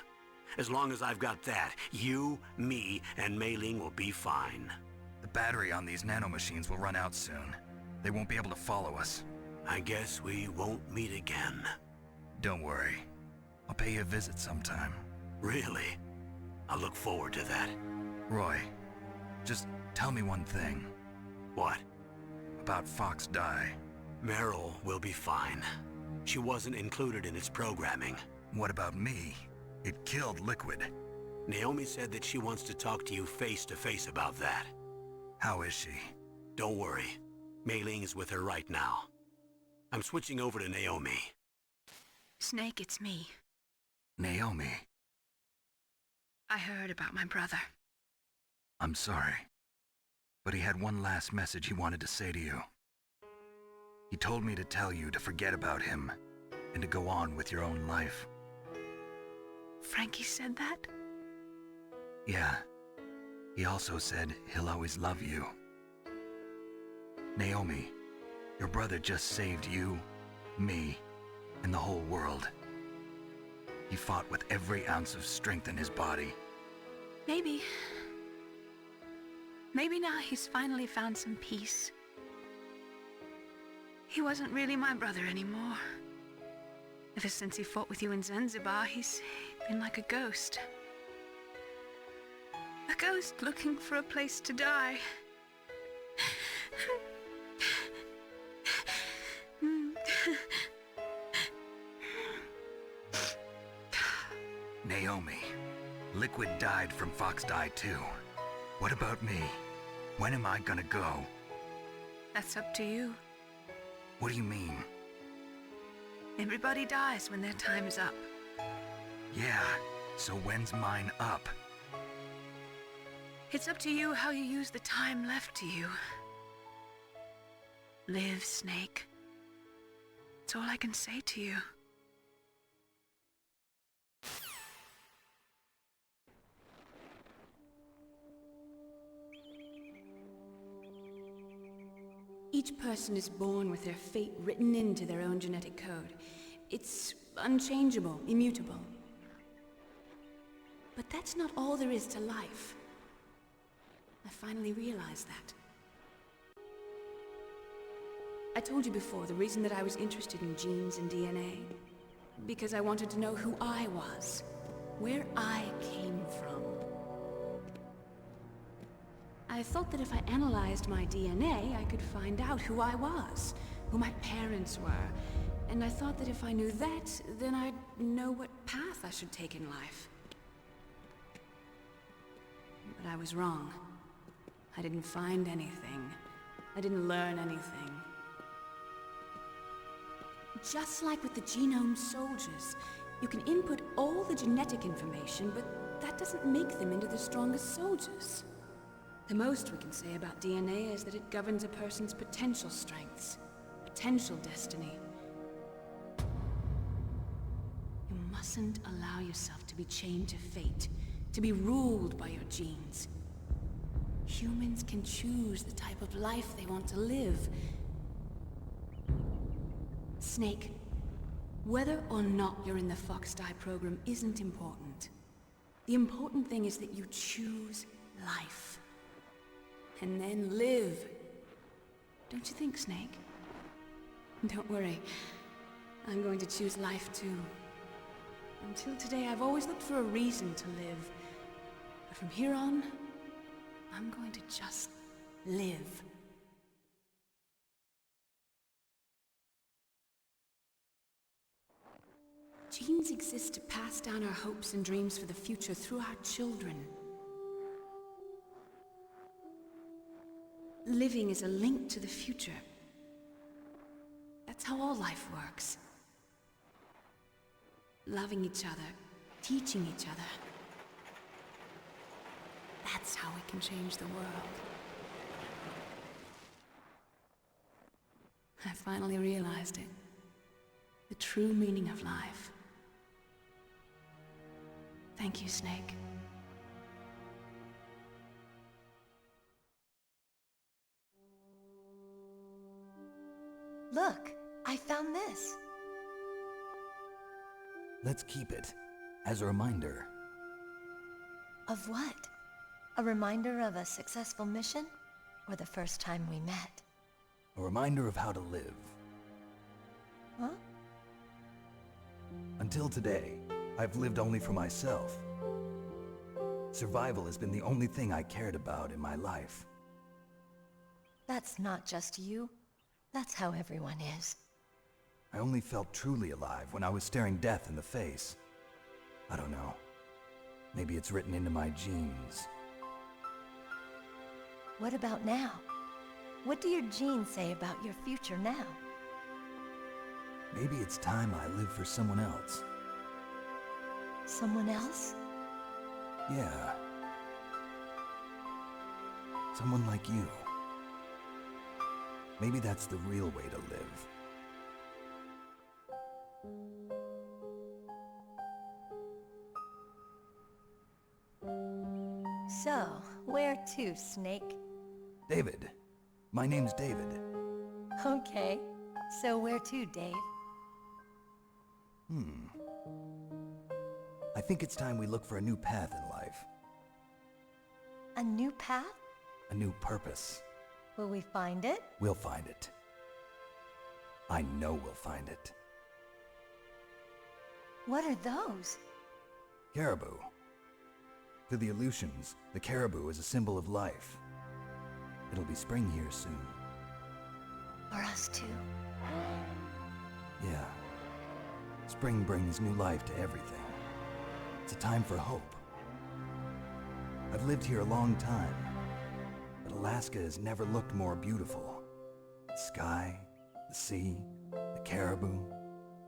As long as I've got that, you, me, and Mei Ling will be fine. The battery on these nanomachines will run out soon. They won't be able to follow us. I guess we won't meet again. Don't worry. I'll pay you a visit sometime. Really? I look forward to that. Roy, just tell me one thing. What? About Fox Die. Meryl will be fine. She wasn't included in its programming. What about me? It killed Liquid. Naomi said that she wants to talk to you face to face about that. How is she? Don't worry. Mei Ling is with her right now. I'm switching over to Naomi. Snake, it's me. Naomi. I heard about my brother. I'm sorry. But he had one last message he wanted to say to you. He told me to tell you to forget about him and to go on with your own life. Frankie said that? Yeah. He also said he'll always love you. Naomi, your brother just saved you, me, and the whole world. He fought with every ounce of strength in his body. Maybe now he's finally found some peace. He wasn't really my brother anymore. Ever since he fought with you in Zanzibar, he's been like a ghost. A ghost looking for a place to die. Naomi, Liquid died from Fox Die too. What about me? When am I gonna go? That's up to you. What do you mean? Everybody dies when their time is up. Yeah, so when's mine up? It's up to you how you use the time left to you. Live, Snake. That's all I can say to you. Each person is born with their fate written into their own genetic code. It's unchangeable, immutable. But that's not all there is to life. I finally realized that. I told you before the reason that I was interested in genes and DNA. Because I wanted to know who I was, where I came from. I thought that if I analyzed my DNA, I could find out who I was, who my parents were, and I thought that if I knew that, then I'd know what path I should take in life. But I was wrong. I didn't find anything. I didn't learn anything. Just like with the genome soldiers, you can input all the genetic information, but that doesn't make them into the strongest soldiers. The most we can say about DNA is that it governs a person's potential strengths, potential destiny. You mustn't allow yourself to be chained to fate, to be ruled by your genes. Humans can choose the type of life they want to live. Snake, whether or not you're in the Fox-Die program isn't important. The important thing is that you choose life. And then live. Don't you think, Snake? Don't worry. I'm going to choose life too. Until today, I've always looked for a reason to live. But from here on, I'm going to just live. Genes exist to pass down our hopes and dreams for the future through our children. Living is a link to the future. That's how all life works. Loving each other, teaching each other. That's how we can change the world. I finally realized it. The true meaning of life. Thank you, Snake. Look, I found this. Let's keep it as a reminder. Of what? A reminder of a successful mission? Or the first time we met? A reminder of how to live. Huh? Until today, I've lived only for myself. Survival has been the only thing I cared about in my life. That's not just you. That's how everyone is. I only felt truly alive when I was staring death in the face. I don't know. Maybe it's written into my genes. What about now? What do your genes say about your future now? Maybe it's time I live for someone else. Someone else? Yeah. Someone like you. Maybe that's the real way to live. So, where to, Snake? David. My name's David. Okay. So where to, Dave? I think it's time we look for a new path in life. A new path? A new purpose. Will we find it? We'll find it. I know we'll find it. What are those? Caribou. To the Aleutians, the caribou is a symbol of life. It'll be spring here soon. For us too. Yeah. Spring brings new life to everything. It's a time for hope. I've lived here a long time, but Alaska has never looked more beautiful. The sky, the sea, the caribou,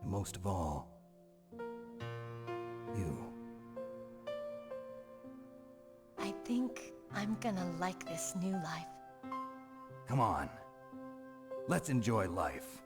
and most of all, you. I think I'm gonna like this new life. Come on. Let's enjoy life.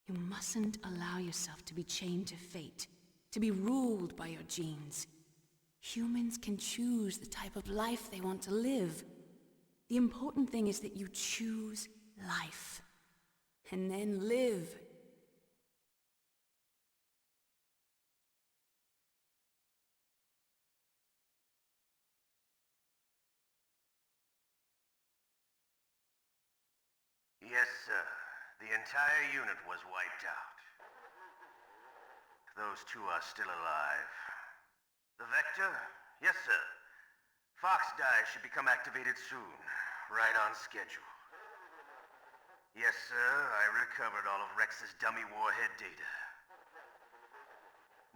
You mustn't allow yourself to be chained to fate, to be ruled by your genes. Humans can choose the type of life they want to live. The important thing is that you choose life, and then live. Yes, sir. The entire unit was wiped out. Those two are still alive. The Vector? Yes, sir. Fox Die should become activated soon. Right on schedule. Yes, sir. I recovered all of Rex's dummy warhead data.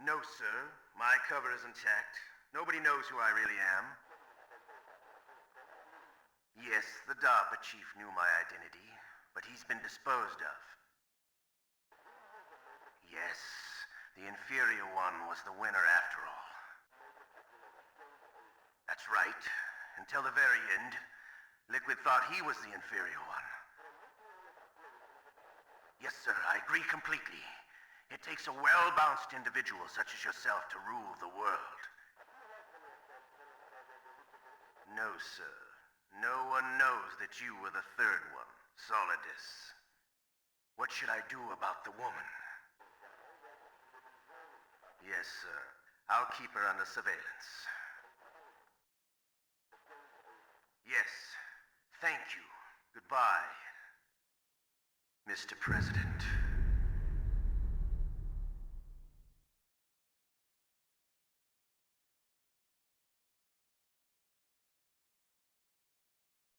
No, sir. My cover is intact. Nobody knows who I really am. Yes, the DARPA chief knew my identity, but he's been disposed of. Yes, the inferior one was the winner after all. That's right. Until the very end, Liquid thought he was the inferior one. Yes, sir, I agree completely. It takes a well-balanced individual such as yourself to rule the world. No, sir. No one knows that you were the third one, Solidus. What should I do about the woman? Yes, sir. I'll keep her under surveillance. Yes. Thank you. Goodbye, Mr. President.